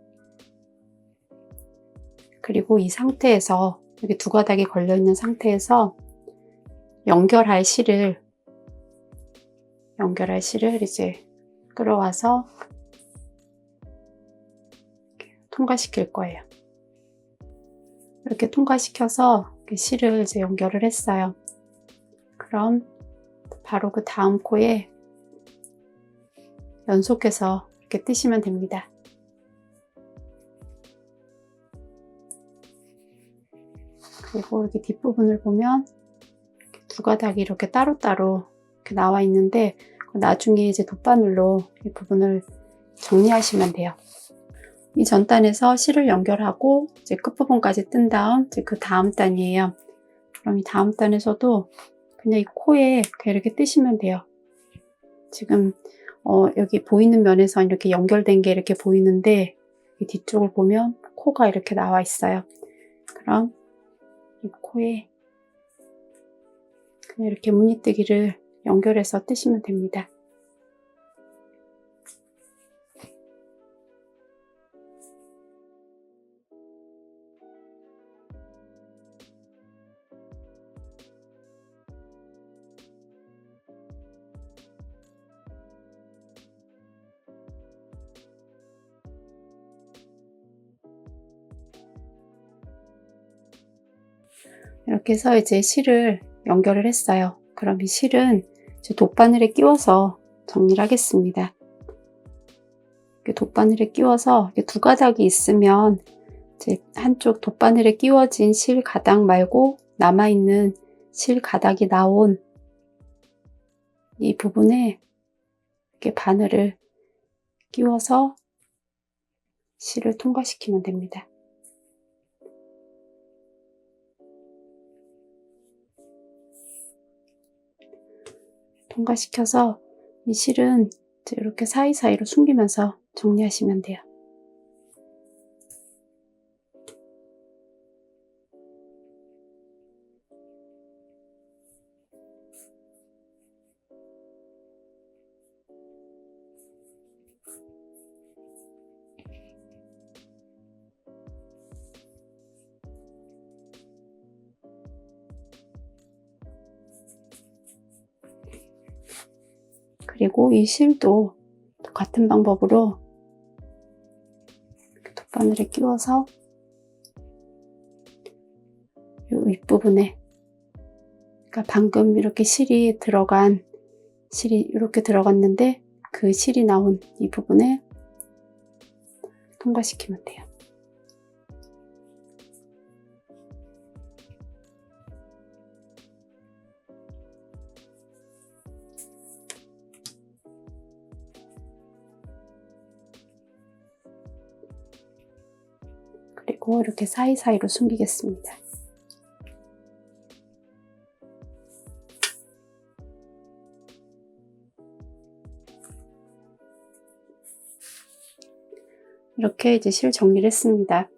그리고 이 상태에서 여기 2가닥이 걸려있는 상태에서 연결할 실을 이제 끌어와서 통과시킬 거예요. 이렇게 통과시켜서 실을 이제 연결을 했어요. 그럼 바로 그 다음 코에 연속해서 이렇게 뜨시면 됩니다. 그리고 여기 뒷부분을 보면 이렇게 2가닥이 이렇게 따로따로 이렇게 나와 있는데 나중에 이제 돗바늘로 이 부분을 정리하시면 돼요. 이 전단에서 실을 연결하고 이제 끝부분까지 뜬 다음 이제 그 다음 단이에요. 그럼 이 다음 단에서도 그냥 이 코에 이렇게 뜨시면 돼요. 지금 여기 보이는 면에서 이렇게 연결된 게 이렇게 보이는데 이 뒤쪽을 보면 코가 이렇게 나와 있어요. 그럼 이 코에 그냥 이렇게 무늬뜨기를 연결해서 뜨시면 됩니다. 이렇게 해서 이제 실을 연결을 했어요. 그럼 이 실은 이제 돗바늘에 끼워서 정리를 하겠습니다. 이렇게 돗바늘에 끼워서 2가닥이 있으면 이제 한쪽 돗바늘에 끼워진 실 가닥 말고 남아있는 실 가닥이 나온 이 부분에 이렇게 바늘을 끼워서 실을 통과시키면 됩니다. 통과시켜서 이 실은 이렇게 사이사이로 숨기면서 정리하시면 돼요. 그리고 이 실도 같은 방법으로 돗바늘에 끼워서 이 윗부분에, 그러니까 방금 이렇게 실이 이렇게 들어갔는데 그 실이 나온 이 부분에 통과시키면 돼요. 그리고 이렇게 사이사이로 숨기겠습니다. 이렇게 이제 실 정리를 했습니다.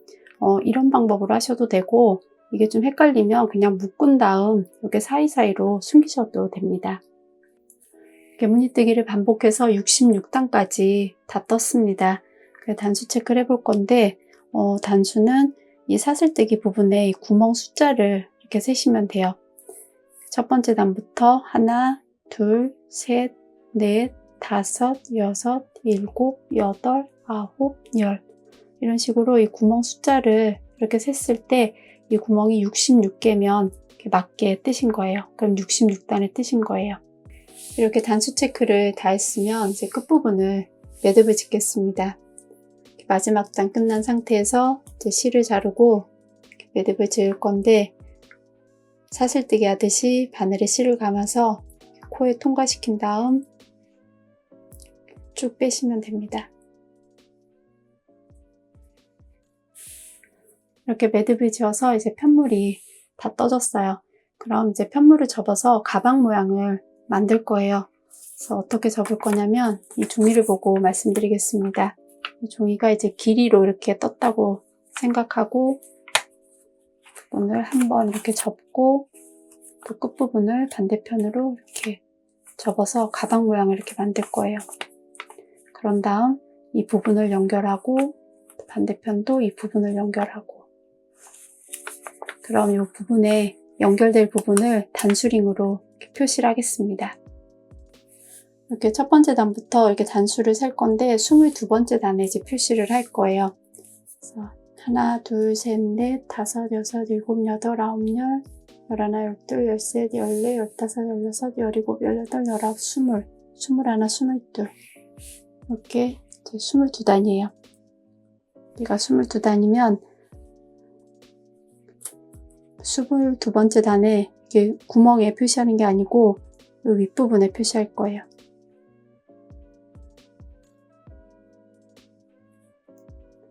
이런 방법으로 하셔도 되고, 이게 좀 헷갈리면 그냥 묶은 다음 이렇게 사이사이로 숨기셔도 됩니다. 이렇게 무늬뜨기를 반복해서 66단까지 다 떴습니다. 단수 체크를 해볼 건데, 단수는 이 사슬뜨기 부분에 이 구멍 숫자를 이렇게 세시면 돼요. 첫 번째 단부터 하나, 둘, 셋, 넷, 다섯, 여섯, 일곱, 여덟, 아홉, 열, 이런 식으로 이 구멍 숫자를 이렇게 셌을 때 이 구멍이 66개면 맞게 뜨신 거예요. 그럼 66단을 뜨신 거예요. 이렇게 단수 체크를 다 했으면 이제 끝부분을 매듭을 짓겠습니다. 마지막 단 끝난 상태에서 이제 실을 자르고 매듭을 지을 건데, 사슬뜨기 하듯이 바늘에 실을 감아서 코에 통과시킨 다음 쭉 빼시면 됩니다. 이렇게 매듭을 지어서 이제 편물이 다 떠졌어요. 그럼 이제 편물을 접어서 가방 모양을 만들 거예요. 그래서 어떻게 접을 거냐면 이 종이를 보고 말씀드리겠습니다. 이 종이가 이제 길이로 이렇게 떴다고 생각하고 부분을 한번 이렇게 접고 그 끝부분을 반대편으로 이렇게 접어서 가방 모양을 이렇게 만들 거예요. 그런 다음 이 부분을 연결하고 반대편도 이 부분을 연결하고, 그럼 이 부분에 연결될 부분을 단수링으로 이렇게 표시를 하겠습니다. 이렇게 첫 번째 단부터 이렇게 단수를 셀 건데 22번째 단에 이제 표시를 할 거예요. 그래서 하나, 둘, 셋, 넷, 다섯, 여섯, 일곱, 여덟, 아홉, 열, 열하나, 열둘, 열셋, 열네, 열다섯, 열여섯, 열일곱, 열여덟, 열아홉, 스물, 스물하나, 스물둘, 이렇게 이제 22단이에요. 얘가 22단이면 22번째 단에 이게 구멍에 표시하는 게 아니고 이 윗부분에 표시할 거예요.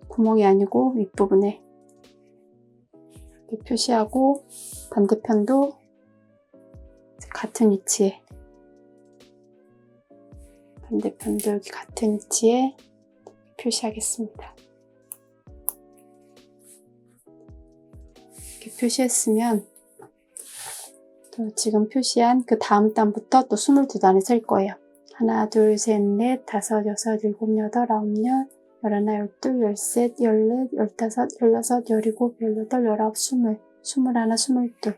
구멍이 아니고 윗부분에 이렇게 표시하고, 반대편도 같은 위치에, 반대편도 여기 같은 위치에 표시하겠습니다. 이렇게 표시했으면 또 지금 표시한 그 다음 단부터 또 22단을 셀 거예요. 하나, 둘, 셋, 넷, 다섯, 여섯, 일곱, 여덟, 아홉, 열, 열하나, 열둘, 열셋, 열넷, 열다섯, 열여섯, 열일곱, 열여덟, 열아홉, 스물, 스물하나, 스물둘.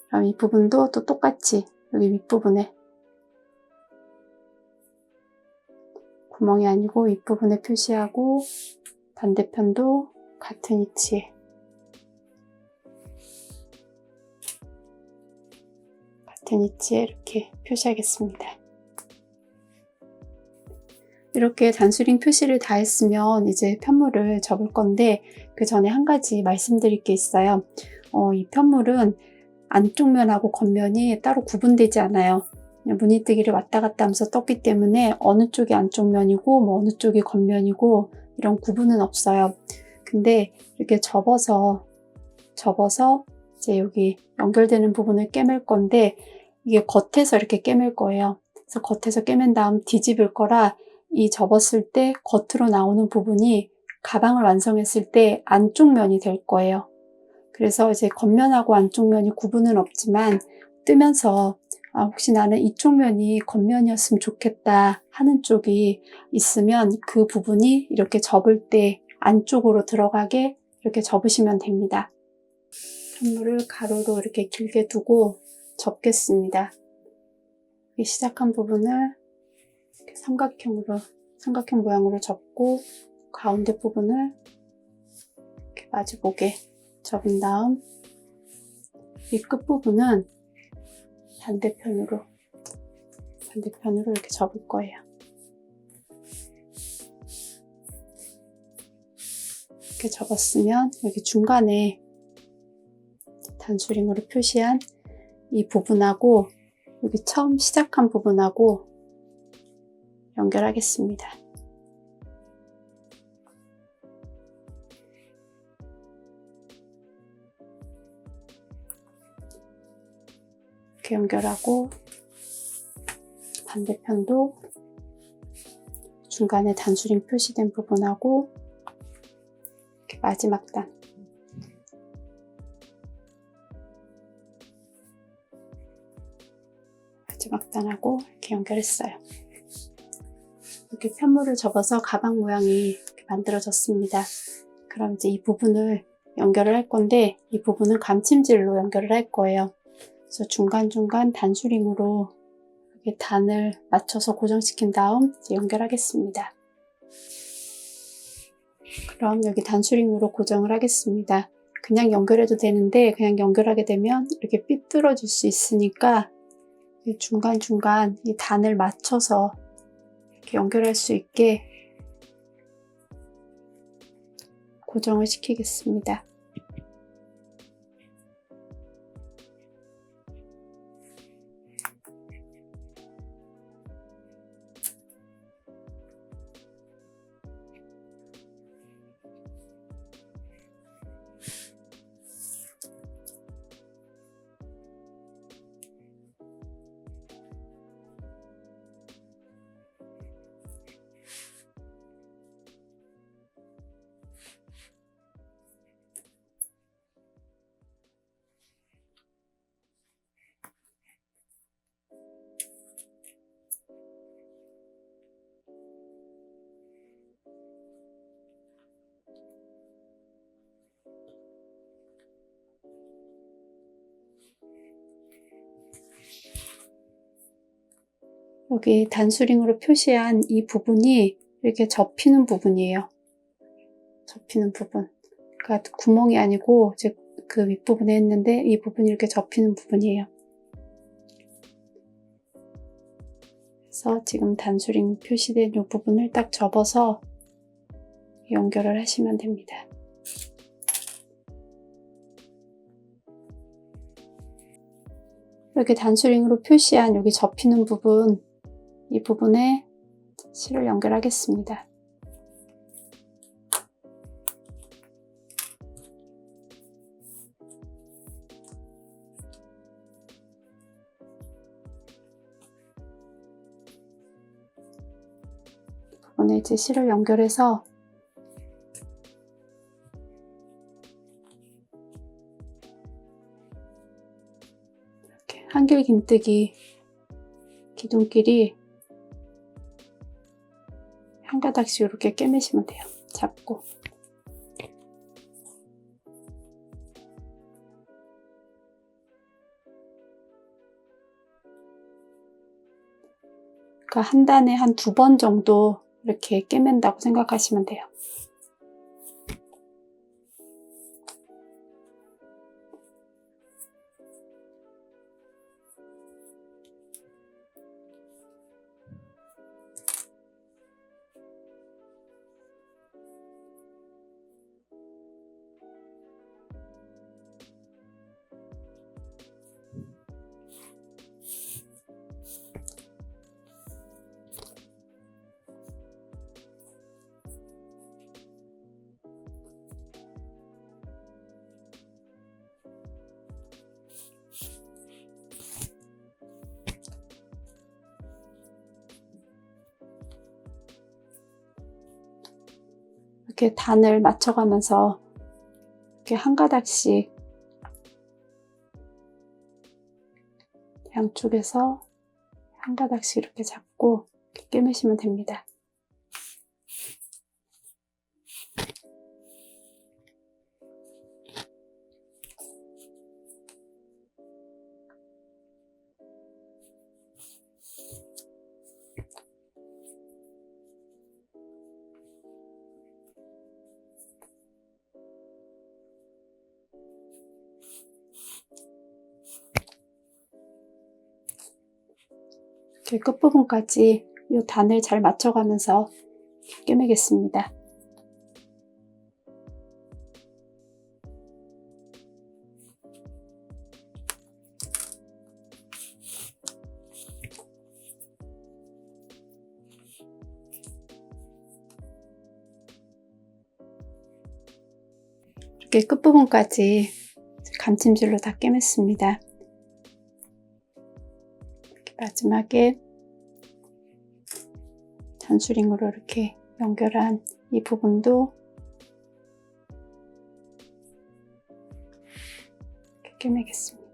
그럼 이 부분도 또 똑같이 여기 윗부분에 구멍이 아니고 윗부분에 표시하고, 반대편도 같은 위치에 이렇게 표시하겠습니다. 이렇게 단수링 표시를 다 했으면 이제 편물을 접을 건데, 그 전에 한 가지 말씀드릴 게 있어요. 이 편물은 안쪽 면하고 겉면이 따로 구분되지 않아요. 그냥 무늬뜨기를 왔다 갔다 하면서 떴기 때문에 어느 쪽이 안쪽 면이고 뭐 어느 쪽이 겉면이고 이런 구분은 없어요. 근데 이렇게 접어서 이제 여기 연결되는 부분을 꿰맬 건데, 이게 겉에서 이렇게 꿰맬 거예요. 그래서 겉에서 꿰맨 다음 뒤집을 거라 이 접었을 때 겉으로 나오는 부분이 가방을 완성했을 때 안쪽 면이 될 거예요. 그래서 이제 겉면하고 안쪽 면이 구분은 없지만 뜨면서 혹시 나는 이쪽 면이 겉면이었으면 좋겠다 하는 쪽이 있으면 그 부분이 이렇게 접을 때 안쪽으로 들어가게 이렇게 접으시면 됩니다. 편물을 가로로 이렇게 길게 두고 접겠습니다. 여기 시작한 부분을 이렇게 삼각형 모양으로 접고 가운데 부분을 이렇게 마주보게 접은 다음 이 끝부분은 반대편으로 이렇게 접을 거예요. 이렇게 접었으면 여기 중간에 단수링으로 표시한 이 부분하고 여기 처음 시작한 부분하고 연결하겠습니다. 이렇게 연결하고 반대편도 중간에 단수링 표시된 부분하고 이렇게 마지막 단하고 이렇게 연결했어요. 이렇게 편물을 접어서 가방 모양이 이렇게 만들어졌습니다. 그럼 이제 이 부분을 연결을 할 건데 이 부분은 감침질로 연결을 할 거예요. 그래서 중간중간 단수링으로 이렇게 단을 맞춰서 고정시킨 다음 이제 연결하겠습니다. 그럼 여기 단수링으로 고정을 하겠습니다. 그냥 연결해도 되는데 그냥 연결하게 되면 이렇게 삐뚤어질 수 있으니까 중간중간 이 단을 맞춰서 이렇게 연결할 수 있게 고정을 시키겠습니다. 여기 단수링으로 표시한 이 부분이 이렇게 접히는 부분이에요. 접히는 부분. 그러니까 구멍이 아니고 이제 그 윗부분에 했는데 이 부분이 이렇게 접히는 부분이에요. 그래서 지금 단수링 표시된 이 부분을 딱 접어서 연결을 하시면 됩니다. 이렇게 단수링으로 표시한 여기 접히는 부분, 이 부분에 실을 연결하겠습니다. 이 부분에 이제 실을 연결해서 이렇게 한길 긴뜨기 기둥끼리 한 가닥씩 이렇게 꿰매시면 돼요. 잡고. 그러니까 한 단에 한 2번 정도 이렇게 꿰맨다고 생각하시면 돼요. 이렇게 단을 맞춰가면서 이렇게 한 가닥씩 양쪽에서 한 가닥씩 이렇게 잡고 이렇게 꿰매시면 됩니다. 이렇게 끝부분까지 이 단을 잘 맞춰가면서 꿰매겠습니다. 이렇게 끝부분까지 감침질로 다 꿰맸습니다. 이렇게 마지막에 단수링으로 이렇게 연결한 이 부분도 이렇게 꿰매겠습니다.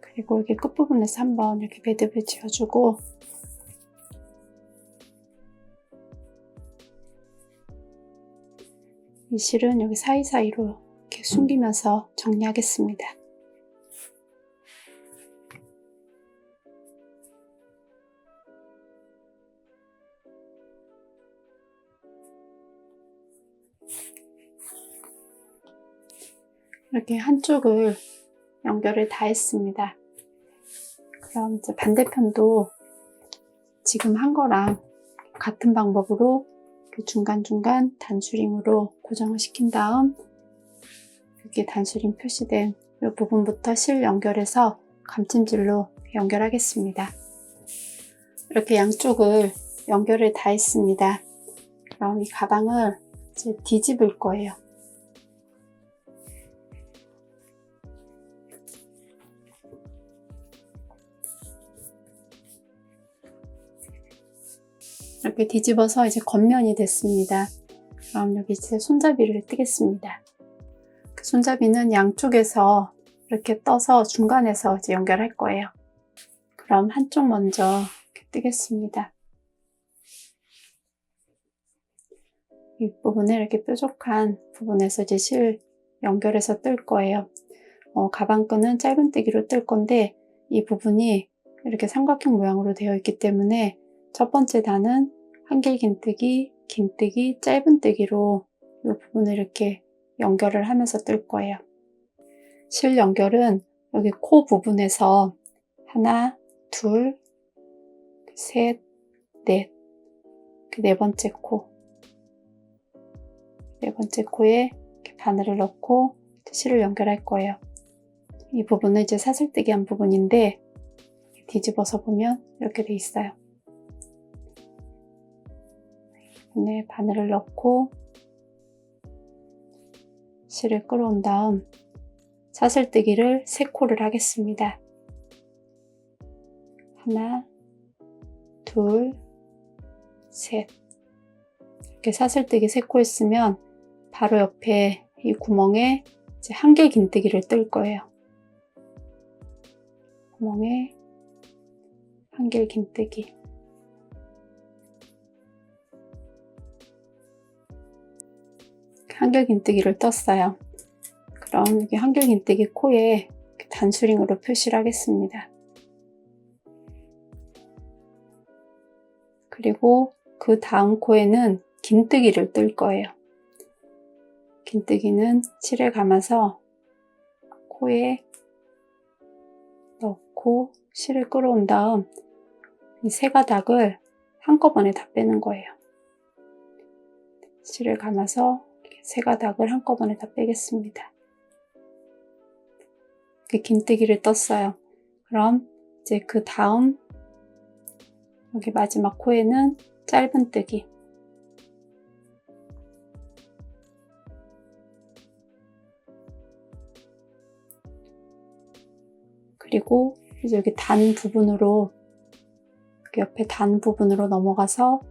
그리고 여기 끝부분에서 한번 이렇게 매듭을 지어주고 이 실은 여기 사이사이로 이렇게 숨기면서 정리하겠습니다. 이렇게 한쪽을 연결을 다 했습니다. 그럼 이제 반대편도 지금 한 거랑 같은 방법으로 중간중간 단수링으로 고정을 시킨 다음 여기 단수링 표시된 이 부분부터 실 연결해서 감침질로 연결하겠습니다. 이렇게 양쪽을 연결을 다 했습니다. 그럼 이 가방을 이제 뒤집을 거예요. 이렇게 뒤집어서 이제 겉면이 됐습니다. 그럼 여기 이제 손잡이를 뜨겠습니다. 그 손잡이는 양쪽에서 이렇게 떠서 중간에서 이제 연결할 거예요. 그럼 한쪽 먼저 이렇게 뜨겠습니다. 이 부분에 이렇게 뾰족한 부분에서 이제 실 연결해서 뜰 거예요. 가방끈은 짧은뜨기로 뜰 건데 이 부분이 이렇게 삼각형 모양으로 되어 있기 때문에 첫 번째 단은 한길긴뜨기, 긴뜨기, 짧은뜨기로 이 부분을 이렇게 연결을 하면서 뜰 거예요. 실 연결은 여기 코 부분에서 하나, 둘, 셋, 넷, 네 번째 코, 네 번째 코에 이렇게 바늘을 넣고 실을 연결할 거예요. 이 부분은 이제 사슬뜨기 한 부분인데 뒤집어서 보면 이렇게 돼 있어요. 부분에 바늘을 넣고 실을 끌어온 다음 사슬뜨기를 3코를 하겠습니다. 하나, 둘, 셋. 이렇게 사슬뜨기 3코 했으면 바로 옆에 이 구멍에 이제 한길긴뜨기를 뜰 거예요. 구멍에 한길긴뜨기. 한길긴뜨기를 떴어요. 그럼 여기 한길긴뜨기 코에 단수링으로 표시를 하겠습니다. 그리고 그 다음 코에는 긴뜨기를 뜰 거예요. 긴뜨기는 실에 감아서 코에 넣고 실을 끌어온 다음 이 3가닥을 한꺼번에 다 빼는 거예요. 실을 감아서 3가닥을 한꺼번에 다 빼겠습니다. 이렇게 긴뜨기를 떴어요. 그럼 이제 그 다음 여기 마지막 코에는 짧은뜨기, 그리고 이제 여기 단 부분으로 여기 옆에 단 부분으로 넘어가서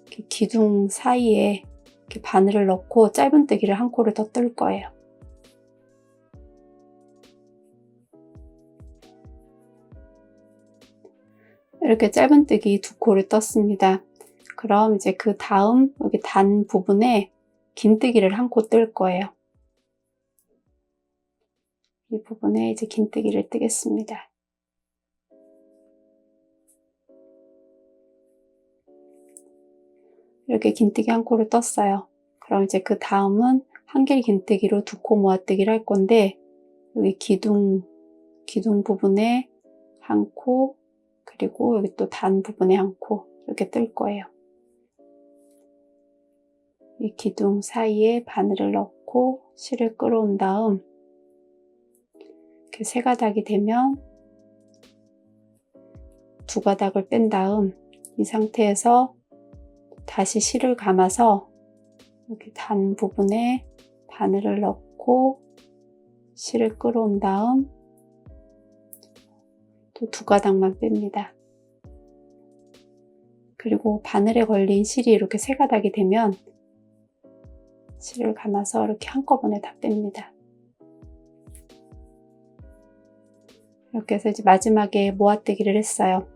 이렇게 기둥 사이에 이렇게 바늘을 넣고 짧은뜨기를 한 코를 더 뜰 거예요. 이렇게 짧은뜨기 2코를 떴습니다. 그럼 이제 그 다음 여기 단 부분에 긴뜨기를 한 코 뜰 거예요. 이 부분에 이제 긴뜨기를 뜨겠습니다. 이렇게 긴뜨기 한 코를 떴어요. 그럼 이제 그 다음은 한길 긴뜨기로 두 코 모아뜨기를 할 건데, 여기 기둥 부분에 한 코, 그리고 여기 또 단 부분에 한 코, 이렇게 뜰 거예요. 이 기둥 사이에 바늘을 넣고 실을 끌어온 다음, 이렇게 세 가닥이 되면 두 가닥을 뺀 다음, 이 상태에서 다시 실을 감아서 여기 단 부분에 바늘을 넣고 실을 끌어온 다음 또 두 가닥만 뺍니다. 그리고 바늘에 걸린 실이 이렇게 세 가닥이 되면 실을 감아서 이렇게 한꺼번에 다 뺍니다. 이렇게 해서 이제 마지막에 모아뜨기를 했어요.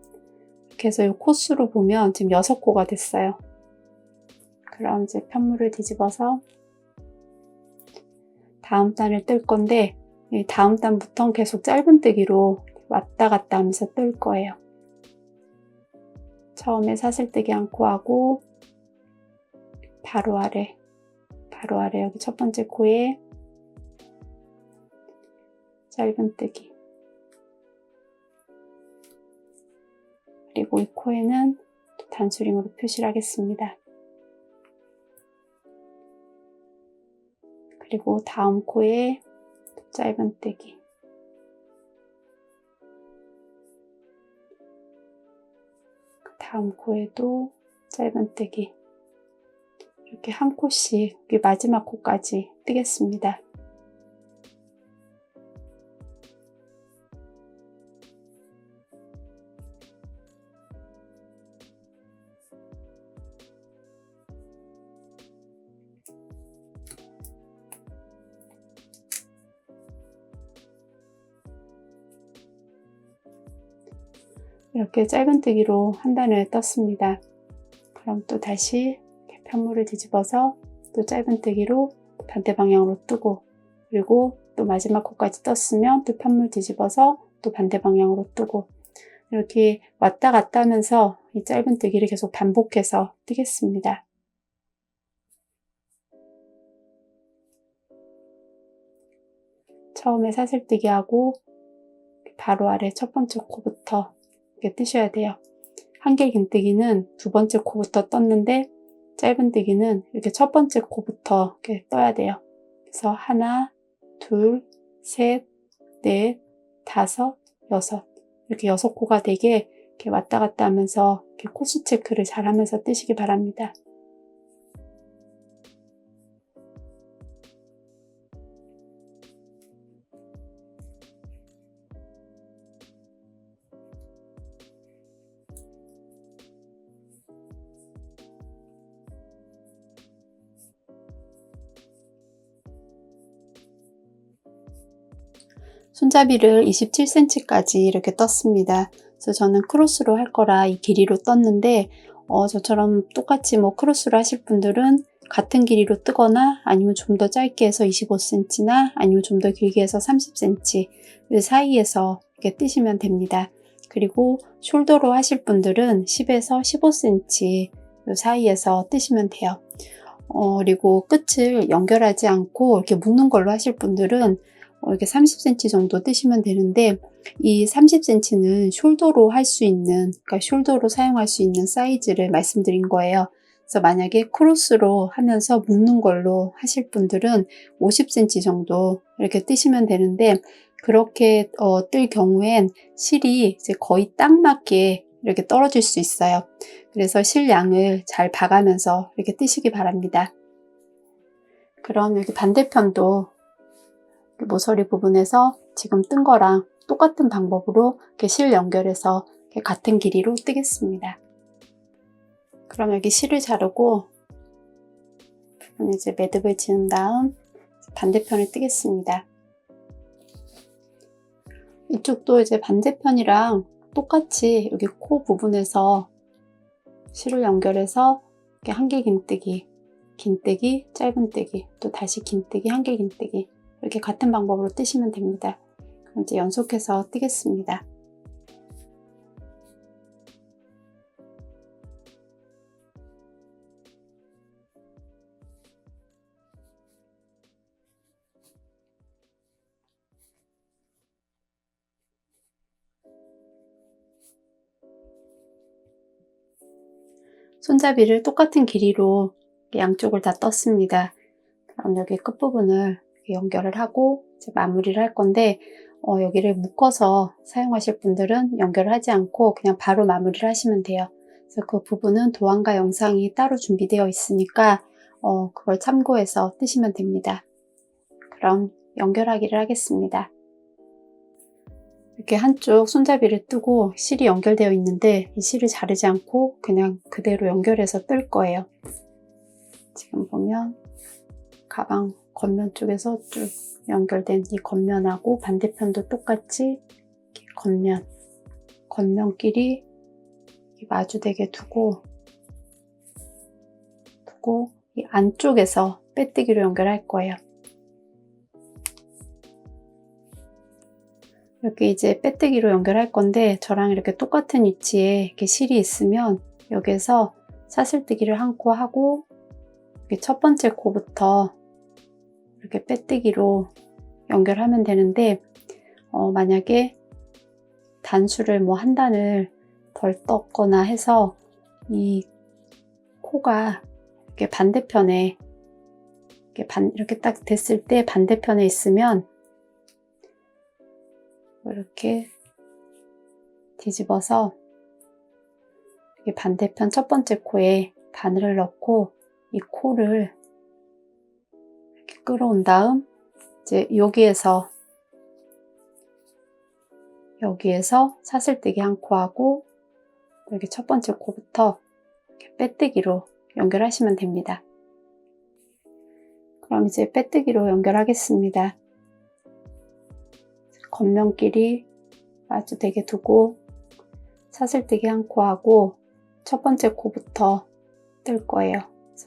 이렇게 해서 이 코수로 보면 지금 6코가 됐어요. 그럼 이제 편물을 뒤집어서 다음 단을 뜰 건데, 이 다음 단부터 계속 짧은뜨기로 왔다 갔다 하면서 뜰 거예요. 처음에 사슬뜨기 한 코 하고 바로 아래 여기 첫 번째 코에 짧은뜨기, 그리고 이 코에는 또 단수링으로 표시를 하겠습니다. 그리고 다음 코에 짧은뜨기, 다음 코에도 짧은뜨기, 이렇게 한 코씩 여기 마지막 코까지 뜨겠습니다. 이렇게 짧은뜨기로 한 단을 떴습니다. 그럼 또 다시 이렇게 편물을 뒤집어서 또 짧은뜨기로 반대 방향으로 뜨고, 그리고 또 마지막 코까지 떴으면 또 편물 뒤집어서 또 반대 방향으로 뜨고, 이렇게 왔다 갔다 하면서 이 짧은뜨기를 계속 반복해서 뜨겠습니다. 처음에 사슬뜨기 하고 바로 아래 첫 번째 코부터 이렇게 뜨셔야 돼요. 한길 긴뜨기는 두 번째 코부터 떴는데, 짧은뜨기는 이렇게 첫 번째 코부터 이렇게 떠야 돼요. 그래서 하나, 둘, 셋, 넷, 다섯, 여섯, 이렇게 6코가 되게 이렇게 왔다 갔다 하면서 이렇게 코수 체크를 잘 하면서 뜨시기 바랍니다. 손잡이를 27cm까지 이렇게 떴습니다. 그래서 저는 크로스로 할 거라 이 길이로 떴는데, 저처럼 똑같이 뭐 크로스로 하실 분들은 같은 길이로 뜨거나 아니면 좀 더 짧게 해서 25cm나 아니면 좀 더 길게 해서 30cm 이 사이에서 이렇게 뜨시면 됩니다. 그리고 숄더로 하실 분들은 10에서 15cm 이 사이에서 뜨시면 돼요. 그리고 끝을 연결하지 않고 이렇게 묶는 걸로 하실 분들은 이렇게 30cm 정도 뜨시면 되는데, 이 30cm는 숄더로 할 수 있는, 그러니까 숄더로 사용할 수 있는 사이즈를 말씀드린 거예요. 그래서 만약에 크로스로 하면서 묶는 걸로 하실 분들은 50cm 정도 이렇게 뜨시면 되는데, 그렇게 뜰 경우엔 실이 이제 거의 딱 맞게 이렇게 떨어질 수 있어요. 그래서 실 양을 잘 봐가면서 이렇게 뜨시기 바랍니다. 그럼 여기 반대편도 모서리 부분에서 지금 뜬 거랑 똑같은 방법으로 이렇게 실 연결해서 이렇게 같은 길이로 뜨겠습니다. 그럼 여기 실을 자르고 이제 매듭을 지은 다음 반대편을 뜨겠습니다. 이쪽도 이제 반대편이랑 똑같이 여기 코 부분에서 실을 연결해서 이렇게 한길 긴뜨기, 긴뜨기, 짧은뜨기, 또 다시 긴뜨기, 한길 긴뜨기, 이렇게 같은 방법으로 뜨시면 됩니다. 그럼 이제 연속해서 뜨겠습니다. 손잡이를 똑같은 길이로 양쪽을 다 떴습니다. 그럼 여기 끝부분을 연결을 하고 이제 마무리를 할 건데 여기를 묶어서 사용하실 분들은 연결을 하지 않고 그냥 바로 마무리를 하시면 돼요. 그래서 그 부분은 도안과 영상이 따로 준비되어 있으니까 그걸 참고해서 뜨시면 됩니다. 그럼 연결하기를 하겠습니다. 이렇게 한쪽 손잡이를 뜨고 실이 연결되어 있는데 이 실을 자르지 않고 그냥 그대로 연결해서 뜰 거예요. 지금 보면 가방 겉면 쪽에서 쭉 연결된 이 겉면하고 반대편도 똑같이 이렇게 겉면끼리 마주되게 두고 이 안쪽에서 빼뜨기로 연결할 거예요. 이렇게 이제 빼뜨기로 연결할 건데 저랑 이렇게 똑같은 위치에 이렇게 실이 있으면 여기에서 사슬뜨기를 한 코 하고 첫 번째 코부터 이렇게 빼뜨기로 연결하면 되는데 만약에 단수를 뭐 한 단을 덜 떴거나 해서 이 코가 이렇게 반대편에 이렇게 딱 됐을 때 반대편에 있으면 이렇게 뒤집어서 이렇게 반대편 첫 번째 코에 바늘을 넣고 이 코를 이렇게 끌어온 다음 이제 여기에서 사슬뜨기 한 코 하고 여기 첫 번째 코부터 이렇게 빼뜨기로 연결하시면 됩니다. 그럼 이제 빼뜨기로 연결하겠습니다. 겉면끼리 마주되게 두고 사슬뜨기 한 코 하고 첫 번째 코부터 뜰 거예요.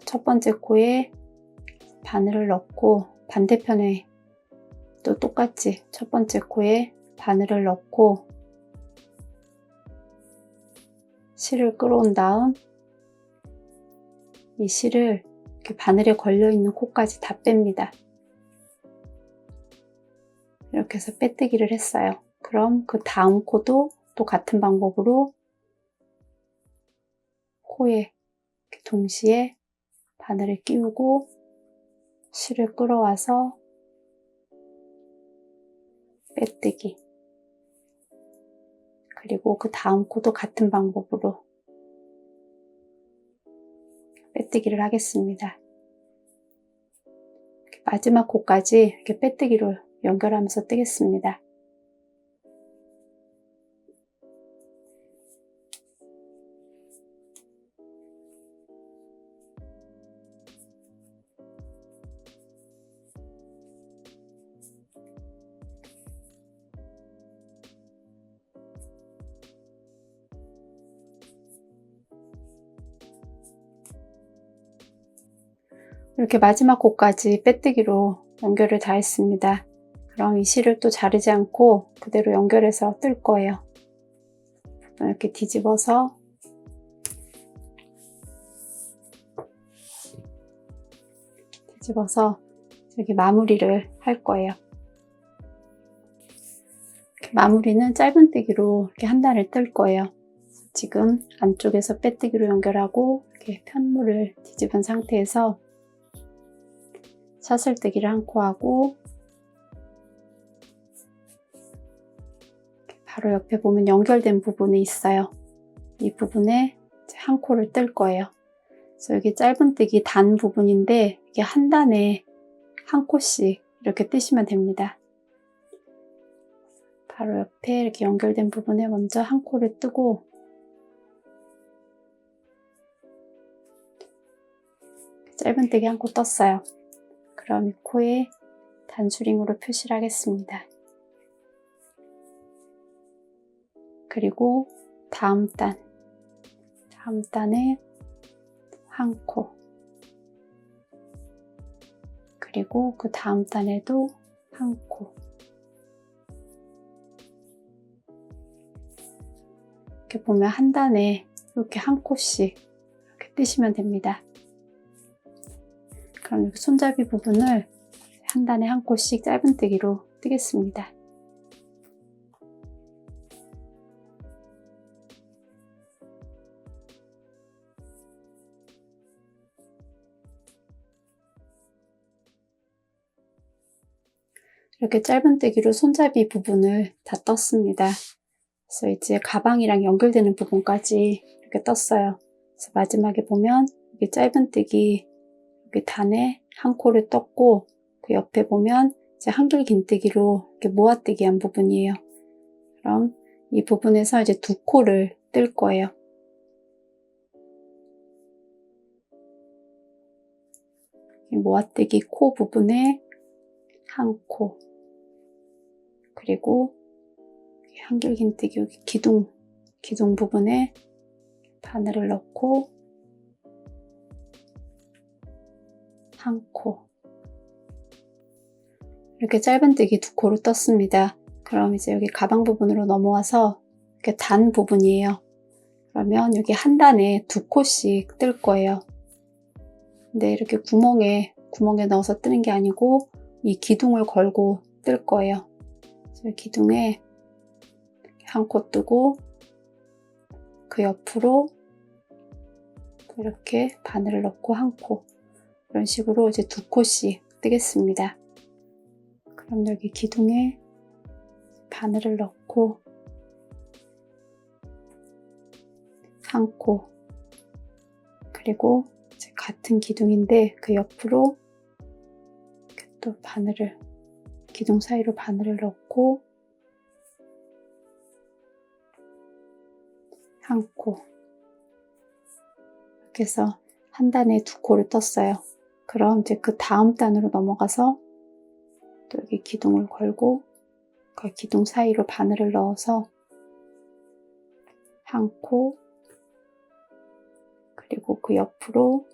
첫 번째 코에 바늘을 넣고 반대편에 또 똑같이 첫 번째 코에 바늘을 넣고 실을 끌어온 다음 이 실을 이렇게 바늘에 걸려있는 코까지 다 뺍니다. 이렇게 해서 빼뜨기를 했어요. 그럼 그 다음 코도 또 같은 방법으로 코에 이렇게 동시에 바늘을 끼우고 실을 끌어와서 빼뜨기, 그리고 그 다음 코도 같은 방법으로 빼뜨기를 하겠습니다. 마지막 코까지 이렇게 빼뜨기로 연결하면서 뜨겠습니다. 이렇게 마지막 코까지 빼뜨기로 연결을 다 했습니다. 그럼 이 실을 또 자르지 않고 그대로 연결해서 뜰 거예요. 이렇게 뒤집어서 여기 마무리를 할 거예요. 마무리는 짧은뜨기로 이렇게 한 단을 뜰 거예요. 지금 안쪽에서 빼뜨기로 연결하고 이렇게 편물을 뒤집은 상태에서 사슬뜨기를 한 코 하고 바로 옆에 보면 연결된 부분이 있어요. 이 부분에 한 코를 뜰 거예요. 그래서 여기 짧은뜨기 단 부분인데 이게 한 단에 한 코씩 이렇게 뜨시면 됩니다. 바로 옆에 이렇게 연결된 부분에 먼저 한 코를 뜨고 짧은뜨기 한 코 떴어요. 그럼 이 코에 단수링으로 표시를 하겠습니다. 그리고 다음 단에 한 코, 그리고 그 다음 단에도 한 코, 이렇게 보면 한 단에 이렇게 한 코씩 이렇게 뜨시면 됩니다. 그럼 여기 손잡이 부분을 한 단에 한 코씩 짧은뜨기로 뜨겠습니다. 이렇게 짧은뜨기로 손잡이 부분을 다 떴습니다. 그래서 이제 가방이랑 연결되는 부분까지 이렇게 떴어요. 그래서 마지막에 보면 이게 짧은뜨기 여기 단에 한 코를 떴고 그 옆에 보면 이제 한길 긴뜨기로 이렇게 모아뜨기 한 부분이에요. 그럼 이 부분에서 이제 두 코를 뜰 거예요. 모아뜨기 코 부분에 한 코, 그리고 한길 긴뜨기 여기 기둥 부분에 바늘을 넣고 한 코, 이렇게 짧은뜨기 두 코로 떴습니다. 그럼 이제 여기 가방 부분으로 넘어와서 이렇게 단 부분이에요. 그러면 여기 한 단에 두 코씩 뜰 거예요. 근데 이렇게 구멍에 넣어서 뜨는 게 아니고 이 기둥을 걸고 뜰 거예요. 그래서 기둥에 한 코 뜨고 그 옆으로 이렇게 바늘을 넣고 한 코, 이런 식으로 이제 두 코씩 뜨겠습니다. 그럼 여기 기둥에 바늘을 넣고 한 코, 그리고 이제 같은 기둥인데 그 옆으로 이렇게 또 기둥 사이로 바늘을 넣고 한 코, 이렇게 해서 한 단에 두 코를 떴어요. 그럼 이제 그 다음 단으로 넘어가서 또 여기 기둥을 걸고 그 기둥 사이로 바늘을 넣어서 한 코, 그리고 그 옆으로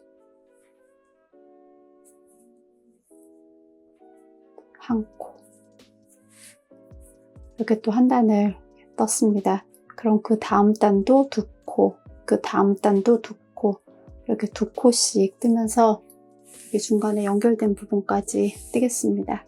한 코, 이렇게 또 한 단을 떴습니다. 그럼 그 다음 단도 두 코, 그 다음 단도 두 코, 이렇게 두 코씩 뜨면서 여기 중간에 연결된 부분까지 뜨겠습니다.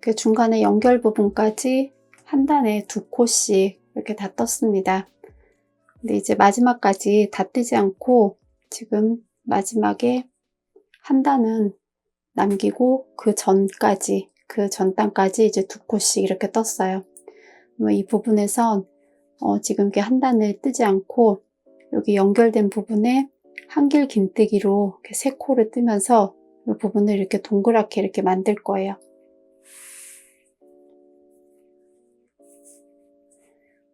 그 중간에 연결 부분까지 한 단에 두 코씩 이렇게 다 떴습니다. 근데 이제 마지막까지 다 뜨지 않고 지금 마지막에 한 단은 남기고 그 전 단까지 이제 두 코씩 이렇게 떴어요. 이 부분에선 지금 이렇게 한 단을 뜨지 않고 여기 연결된 부분에 한길 긴뜨기로 이렇게 세 코를 뜨면서 이 부분을 이렇게 동그랗게 이렇게 만들 거예요.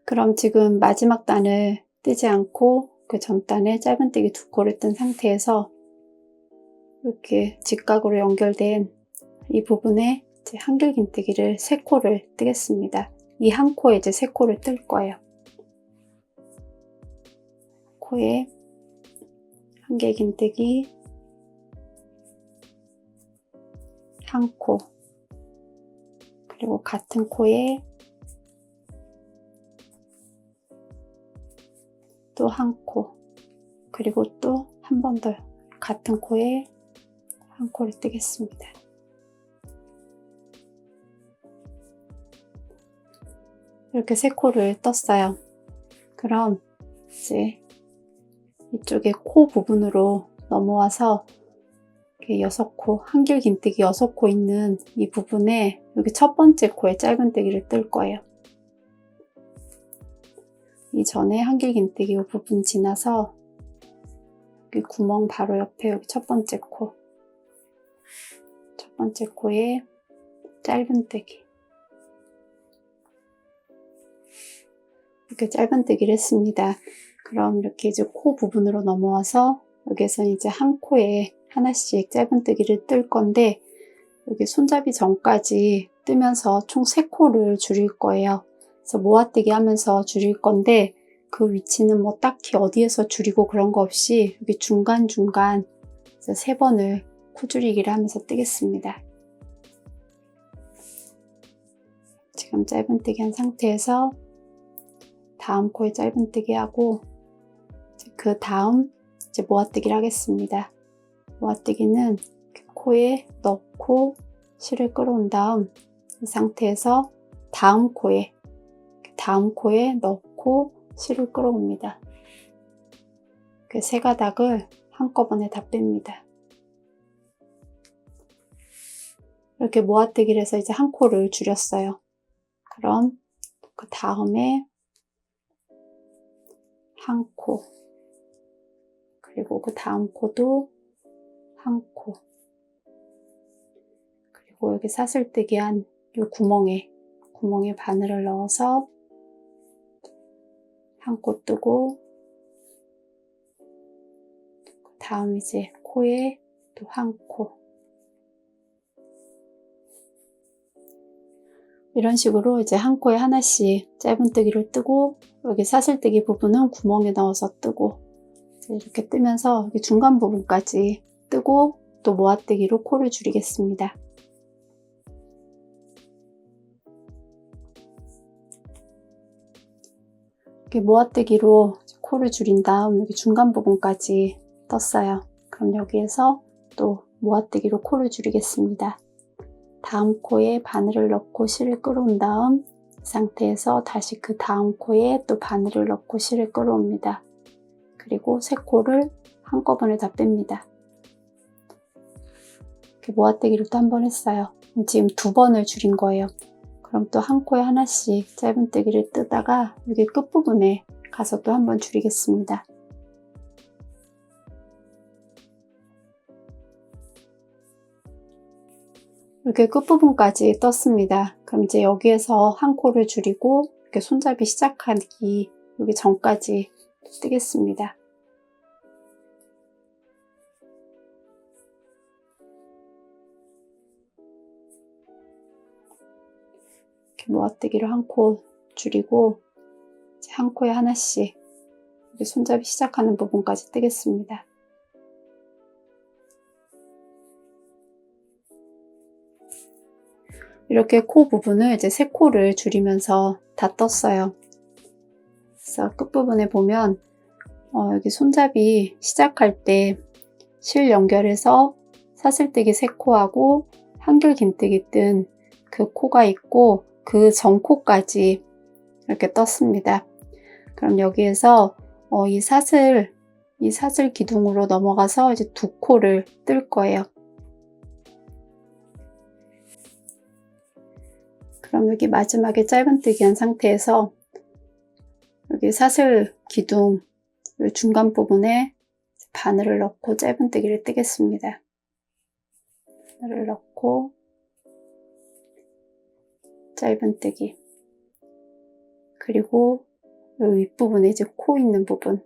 그럼 지금 마지막 단을 뜨지 않고 그 전 단에 짧은뜨기 두 코를 뜬 상태에서 이렇게 직각으로 연결된 이 부분에 이제 한길 긴뜨기를 세 코를 뜨겠습니다. 이 한 코에 이제 세 코를 뜰 거예요. 코에 한길 긴뜨기 한 코, 그리고 같은 코에 또 한 코, 그리고 또 한 번 더 같은 코에 한 코를 뜨겠습니다. 이렇게 세 코를 떴어요. 그럼 이제 이쪽에 코 부분으로 넘어와서 이렇게 6코, 한길 긴뜨기 6코 있는 이 부분에 여기 첫 번째 코에 짧은뜨기를 뜰 거예요. 이전에 한길 긴뜨기 이 부분 지나서 여기 구멍 바로 옆에 여기 첫 번째 코에 짧은뜨기, 이렇게 짧은뜨기를 했습니다. 그럼 이렇게 이제 코 부분으로 넘어와서 여기에서 이제 한 코에 하나씩 짧은뜨기를 뜰 건데 여기 손잡이 전까지 뜨면서 총 3코를 줄일 거예요. 그래서 모아뜨기 하면서 줄일 건데 그 위치는 뭐 딱히 어디에서 줄이고 그런 거 없이 여기 중간중간 3번을 코줄이기를 하면서 뜨겠습니다. 지금 짧은뜨기 한 상태에서 다음 코에 짧은뜨기 하고 그 다음 이제 모아뜨기를 하겠습니다. 모아뜨기는 코에 넣고 실을 끌어온 다음 이 상태에서 다음 코에 넣고 실을 끌어옵니다. 그 세 가닥을 한꺼번에 다 뺍니다. 이렇게 모아뜨기를 해서 이제 한 코를 줄였어요. 그럼 그 다음에 한 코, 그리고 그 다음 코도 한 코, 그리고 여기 사슬뜨기 한 이 구멍에 바늘을 넣어서 한 코 뜨고, 그 다음 이제 코에 또 한 코. 이런 식으로 이제 한 코에 하나씩 짧은뜨기를 뜨고, 여기 사슬뜨기 부분은 구멍에 넣어서 뜨고, 이렇게 뜨면서 여기 중간 부분까지 뜨고 또 모아뜨기로 코를 줄이겠습니다. 이렇게 모아뜨기로 코를 줄인 다음 여기 중간 부분까지 떴어요. 그럼 여기에서 또 모아뜨기로 코를 줄이겠습니다. 다음 코에 바늘을 넣고 실을 끌어온 다음 이 상태에서 다시 그 다음 코에 또 바늘을 넣고 실을 끌어옵니다. 그리고 세 코를 한꺼번에 다 뺍니다. 이렇게 모아뜨기로 또 한 번 했어요. 지금 두 번을 줄인 거예요. 그럼 또 한 코에 하나씩 짧은뜨기를 뜨다가 여기 끝부분에 가서 또 한 번 줄이겠습니다. 이렇게 끝부분까지 떴습니다. 그럼 이제 여기에서 한 코를 줄이고 이렇게 손잡이 시작하기 여기 전까지 뜨겠습니다. 이렇게 모아뜨기로 한 코 줄이고 이제 한 코에 하나씩 이렇게 손잡이 시작하는 부분까지 뜨겠습니다. 이렇게 코 부분을 이제 세 코를 줄이면서 다 떴어요. 그래서 끝부분에 보면 여기 손잡이 시작할 때 실 연결해서 사슬뜨기 3코하고 한길 긴뜨기 뜬 그 코가 있고 그 전 코까지 이렇게 떴습니다. 그럼 여기에서 이 사슬 기둥으로 넘어가서 이제 2코를 뜰 거예요. 그럼 여기 마지막에 짧은뜨기 한 상태에서 여기 사슬 기둥 중간 부분에 바늘을 넣고 짧은뜨기를 뜨겠습니다. 바늘을 넣고 짧은뜨기, 그리고 이 윗부분에 이제 코 있는 부분,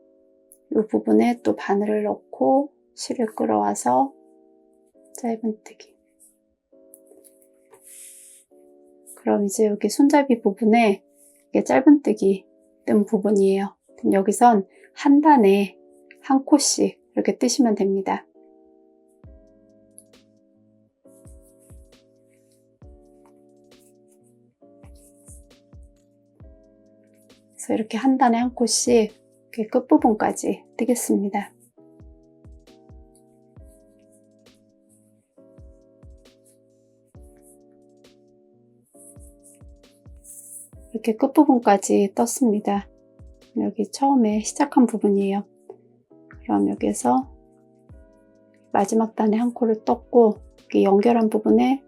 이 부분에 또 바늘을 넣고 실을 끌어와서 짧은뜨기. 그럼 이제 여기 손잡이 부분에 이게 짧은뜨기 뜬 부분이에요. 그럼 여기선 한 단에 한 코씩 이렇게 뜨시면 됩니다. 그래서 이렇게 한 단에 한 코씩 이렇게 끝부분까지 뜨겠습니다. 이렇게 끝부분까지 떴습니다. 여기 처음에 시작한 부분이에요. 그럼 여기에서 마지막 단에 한 코를 떴고 여기 연결한 부분에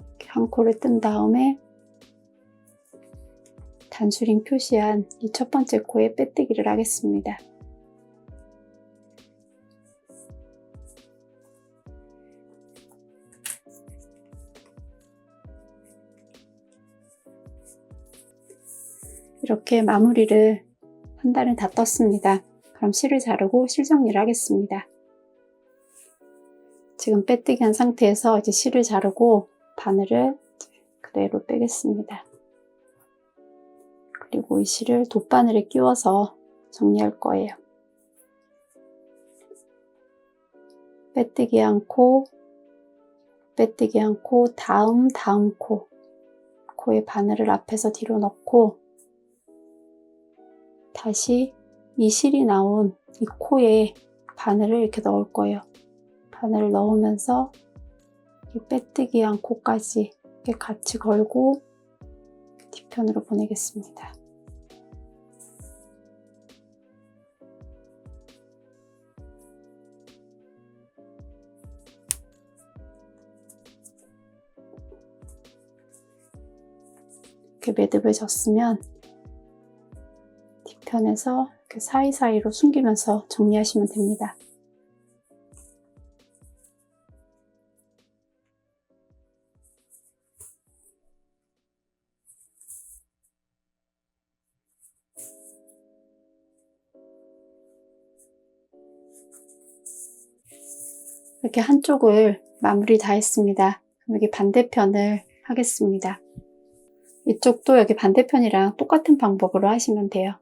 이렇게 한 코를 뜬 다음에 단수링 표시한 이 첫 번째 코에 빼뜨기를 하겠습니다. 이렇게 마무리를 한 단을 다 떴습니다. 그럼 실을 자르고 실 정리를 하겠습니다. 지금 빼뜨기 한 상태에서 이제 실을 자르고 바늘을 그대로 빼겠습니다. 그리고 이 실을 돗바늘에 끼워서 정리할 거예요. 빼뜨기 한 코, 빼뜨기 한 코, 다음 코, 코에 바늘을 앞에서 뒤로 넣고 다시 이 실이 나온 이 코에 바늘을 이렇게 넣을 거예요. 바늘을 넣으면서 이 빼뜨기한 코까지 이렇게 같이 걸고 뒤편으로 보내겠습니다. 이렇게 매듭을 졌으면 뒤편에서 이렇게 사이사이로 숨기면서 정리하시면 됩니다. 이렇게 한쪽을 마무리 다 했습니다. 그럼 여기 반대편을 하겠습니다. 이쪽도 여기 반대편이랑 똑같은 방법으로 하시면 돼요.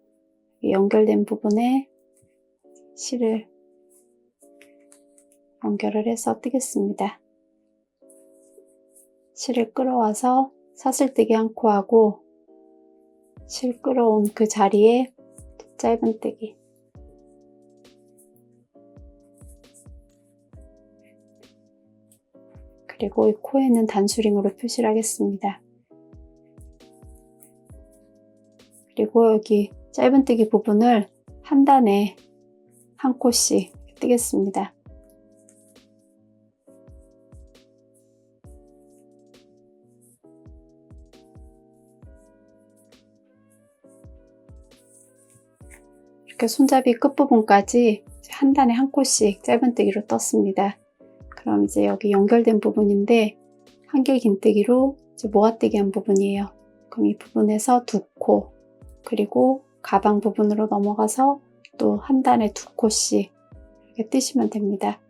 연결된 부분에 실을 연결을 해서 뜨겠습니다. 실을 끌어와서 사슬뜨기 한 코 하고 실 끌어온 그 자리에 짧은뜨기, 그리고 이 코에는 단수링으로 표시를 하겠습니다. 그리고 여기 짧은뜨기 부분을 한 단에 한 코씩 뜨겠습니다. 이렇게 손잡이 끝부분까지 한 단에 한 코씩 짧은뜨기로 떴습니다. 그럼 이제 여기 연결된 부분인데 한길 긴뜨기로 이제 모아뜨기 한 부분이에요. 그럼 이 부분에서 두 코, 그리고 가방 부분으로 넘어가서 또 한 단에 두 코씩 이렇게 뜨시면 됩니다.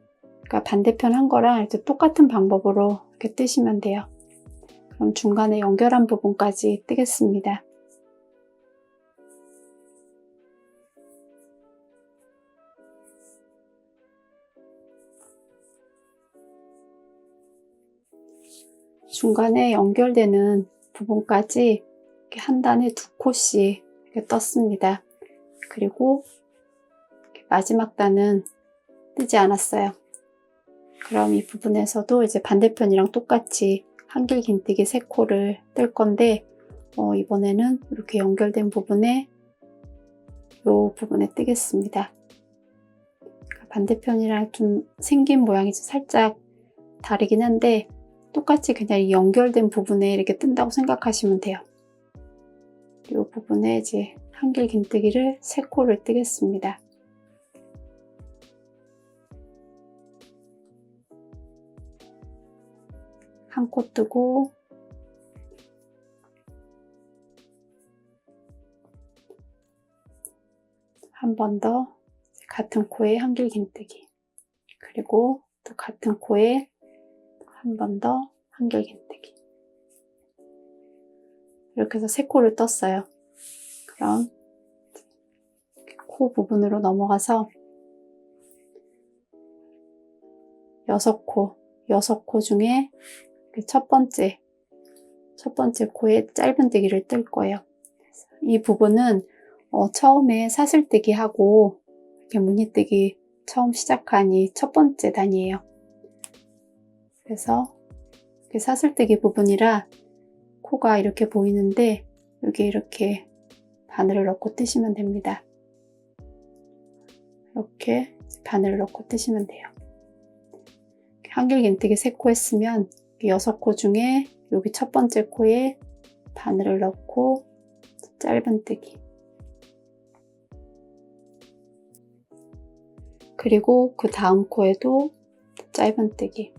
그러니까 반대편 한 거랑 이렇게 똑같은 방법으로 이렇게 뜨시면 돼요. 그럼 중간에 연결한 부분까지 뜨겠습니다. 중간에 연결되는 부분까지 이렇게 한 단에 두 코씩 이렇게 떴습니다. 그리고 마지막 단은 뜨지 않았어요. 그럼 이 부분에서도 이제 반대편이랑 똑같이 한길 긴뜨기 3코를 뜰 건데 이번에는 이렇게 연결된 부분에 이 부분에 뜨겠습니다. 반대편이랑 좀 생긴 모양이 살짝 다르긴 한데 똑같이 그냥 이 연결된 부분에 이렇게 뜬다고 생각하시면 돼요. 이 부분에 이제 한길 긴뜨기를 3코를 뜨겠습니다. 한 코 뜨고 한 번 더 같은 코에 한길 긴뜨기, 그리고 또 같은 코에 한 번 더 한길 긴뜨기, 이렇게 해서 3코를 떴어요. 그럼 코 부분으로 넘어가서 6코 중에 첫 번째 코에 짧은뜨기를 뜰 거예요. 이 부분은 처음에 사슬뜨기 하고 이렇게 무늬뜨기 처음 시작한 이 첫 번째 단이에요. 그래서 사슬뜨기 부분이라 코가 이렇게 보이는데 여기 이렇게 바늘을 넣고 뜨시면 됩니다. 이렇게 바늘을 넣고 뜨시면 돼요. 한길 긴뜨기 3코 했으면 6코 중에 여기 첫 번째 코에 바늘을 넣고 짧은뜨기, 그리고 그 다음 코에도 짧은뜨기,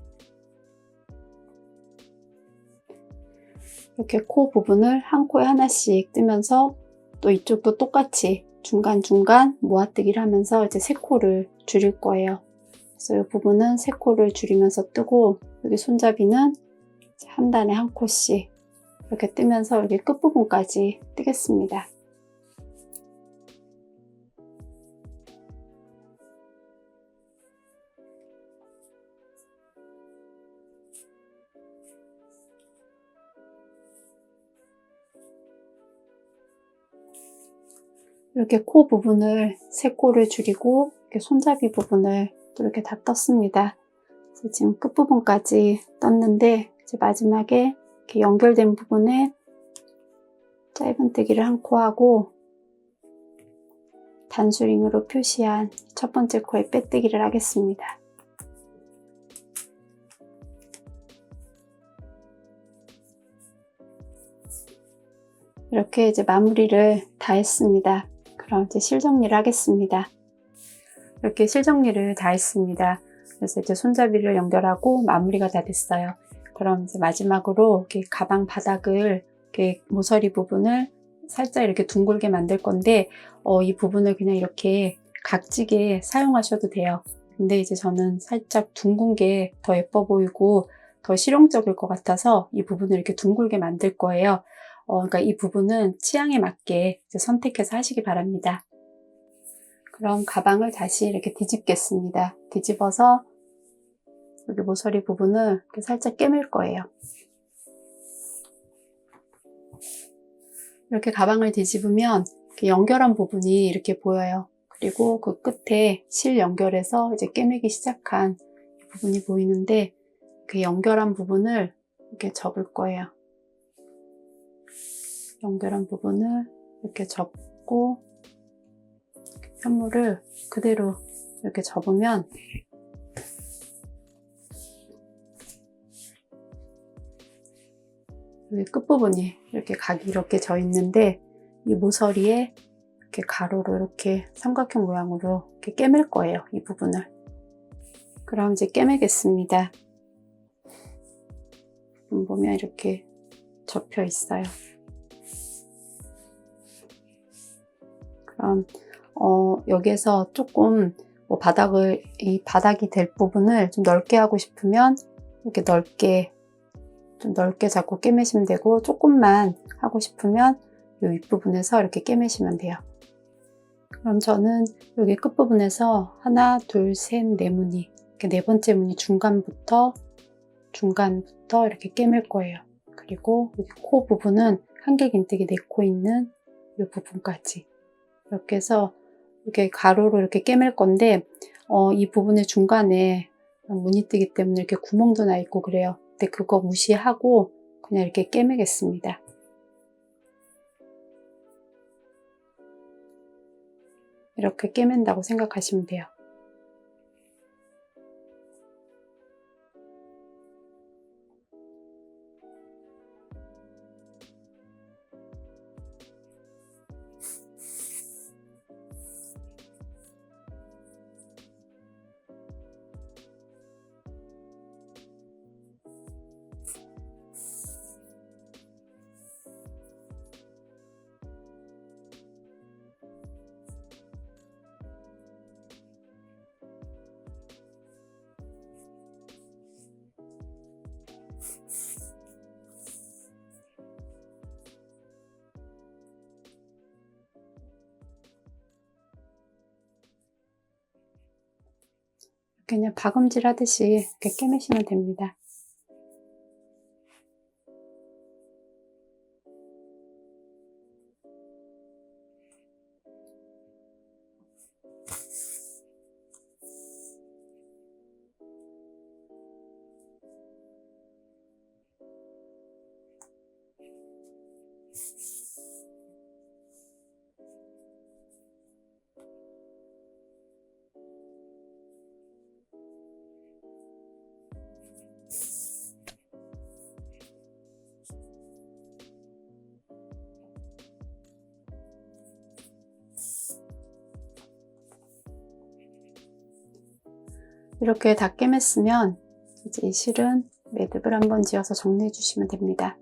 이렇게 코 부분을 한 코에 하나씩 뜨면서 또 이쪽도 똑같이 중간중간 모아뜨기를 하면서 이제 3코를 줄일 거예요. 그래서 이 부분은 3코를 줄이면서 뜨고 여기 손잡이는 한 단에 한 코씩 이렇게 뜨면서 여기 끝부분까지 뜨겠습니다. 이렇게 코 부분을 3코를 줄이고 이렇게 손잡이 부분을 또 이렇게 다 떴습니다. 지금 끝부분까지 떴는데 이제 마지막에 이렇게 연결된 부분에 짧은뜨기를 한 코 하고 단수링으로 표시한 첫 번째 코에 빼뜨기를 하겠습니다. 이렇게 이제 마무리를 다 했습니다. 그럼 이제 실정리를 하겠습니다. 이렇게 실정리를 다 했습니다. 그래서 이제 손잡이를 연결하고 마무리가 다 됐어요. 그럼 이제 마지막으로 이렇게 가방 바닥을 이렇게 모서리 부분을 살짝 이렇게 둥글게 만들 건데 이 부분을 그냥 이렇게 각지게 사용하셔도 돼요. 근데 이제 저는 살짝 둥근 게 더 예뻐 보이고 더 실용적일 것 같아서 이 부분을 이렇게 둥글게 만들 거예요. 그러니까 이 부분은 취향에 맞게 이제 선택해서 하시기 바랍니다. 그럼 가방을 다시 이렇게 뒤집겠습니다. 뒤집어서 여기 모서리 부분을 이렇게 살짝 깨물 거예요. 이렇게 가방을 뒤집으면 이렇게 연결한 부분이 이렇게 보여요. 그리고 그 끝에 실 연결해서 이제 깨매기 시작한 부분이 보이는데 그 연결한 부분을 이렇게 접을 거예요. 연결한 부분을 이렇게 접고 편물을 그대로 이렇게 접으면 여기 끝부분이 이렇게 각이 이렇게 져 있는데 이 모서리에 이렇게 가로로 이렇게 삼각형 모양으로 이렇게 깨맬 거예요. 이 부분을. 그럼 이제 깨매겠습니다. 보면 이렇게 접혀 있어요. 그럼 여기에서 조금 이 바닥이 될 부분을 좀 넓게 하고 싶으면 이렇게 좀 넓게 잡고 깨매시면 되고 조금만 하고 싶으면 이 윗부분에서 이렇게 깨매시면 돼요. 그럼 저는 여기 끝부분에서 하나, 둘, 셋, 네 무늬 이렇게 네 번째 무늬 중간부터 이렇게 깨맬 거예요. 그리고 여기 코 부분은 한길긴뜨기 4코 있는 이 부분까지 이렇게 해서 이렇게 가로로 이렇게 깨맬 건데 이 부분의 중간에 무늬뜨기 때문에 이렇게 구멍도 나 있고 그래요. 근데 그거 무시하고 그냥 이렇게 깨매겠습니다. 이렇게 깨맨다고 생각하시면 돼요. 그냥 박음질 하듯이 이렇게 깨매시면 됩니다. 이렇게 다 깨맸으면 이제 이 실은 매듭을 한번 지어서 정리해 주시면 됩니다.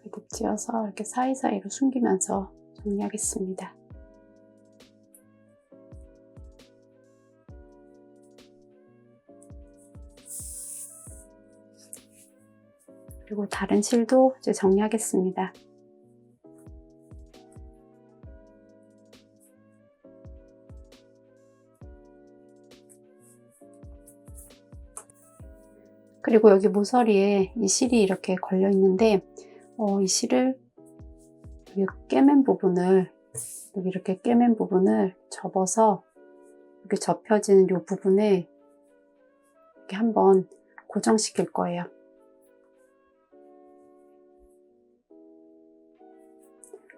매듭 지어서 이렇게 사이사이로 숨기면서 정리하겠습니다. 그리고 다른 실도 이제 정리하겠습니다. 그리고 여기 모서리에 이 실이 이렇게 걸려 있는데 이 실을 여기 깨맨 부분을 여기 이렇게 꿰맨 부분을 접어서 이렇게 접혀지는 이 부분에 이렇게 한번 고정시킬 거예요.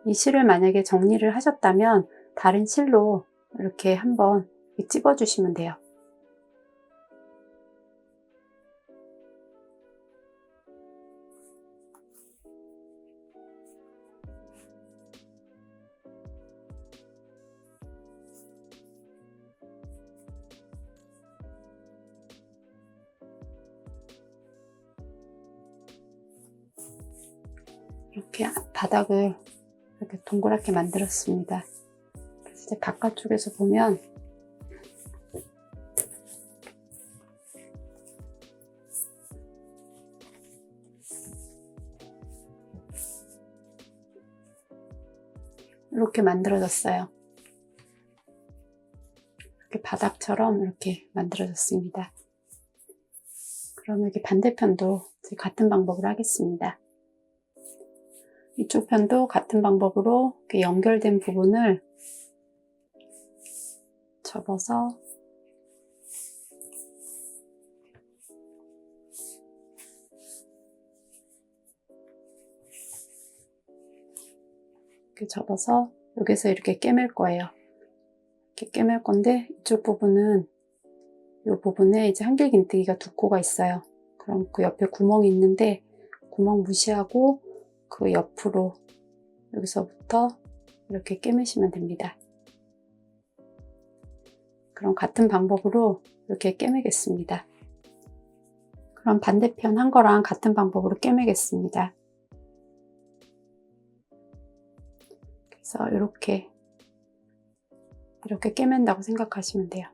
이 실을 만약에 정리를 하셨다면 다른 실로 이렇게 한번 찝어 주시면 돼요. 이렇게 바닥을 이렇게 동그랗게 만들었습니다. 그래서 이제 바깥쪽에서 보면 이렇게 만들어졌어요. 이렇게 바닥처럼 이렇게 만들어졌습니다. 그럼 여기 반대편도 같은 방법으로 하겠습니다. 이쪽 편도 같은 방법으로 이렇게 연결된 부분을 접어서 이렇게 접어서 여기서 이렇게 꿰맬 거예요. 이렇게 꿰맬 건데 이쪽 부분은 이 부분에 이제 한길긴뜨기가 두 코가 있어요. 그럼 그 옆에 구멍이 있는데 구멍 무시하고 그 옆으로 여기서부터 이렇게 꿰매시면 됩니다. 그럼 같은 방법으로 이렇게 꿰매겠습니다. 그럼 반대편 한 거랑 같은 방법으로 꿰매겠습니다. 그래서 이렇게 꿰맨다고 생각하시면 돼요.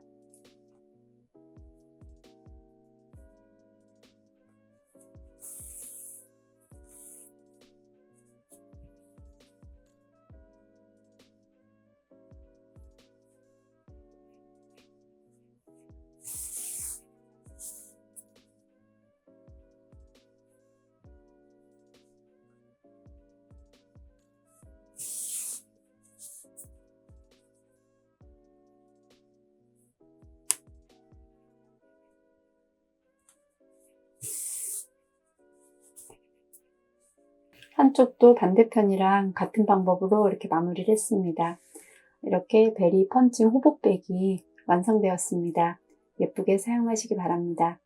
한쪽도 반대편이랑 같은 방법으로 이렇게 마무리를 했습니다. 이렇게 베리 펀칭 호복백이 완성되었습니다. 예쁘게 사용하시기 바랍니다.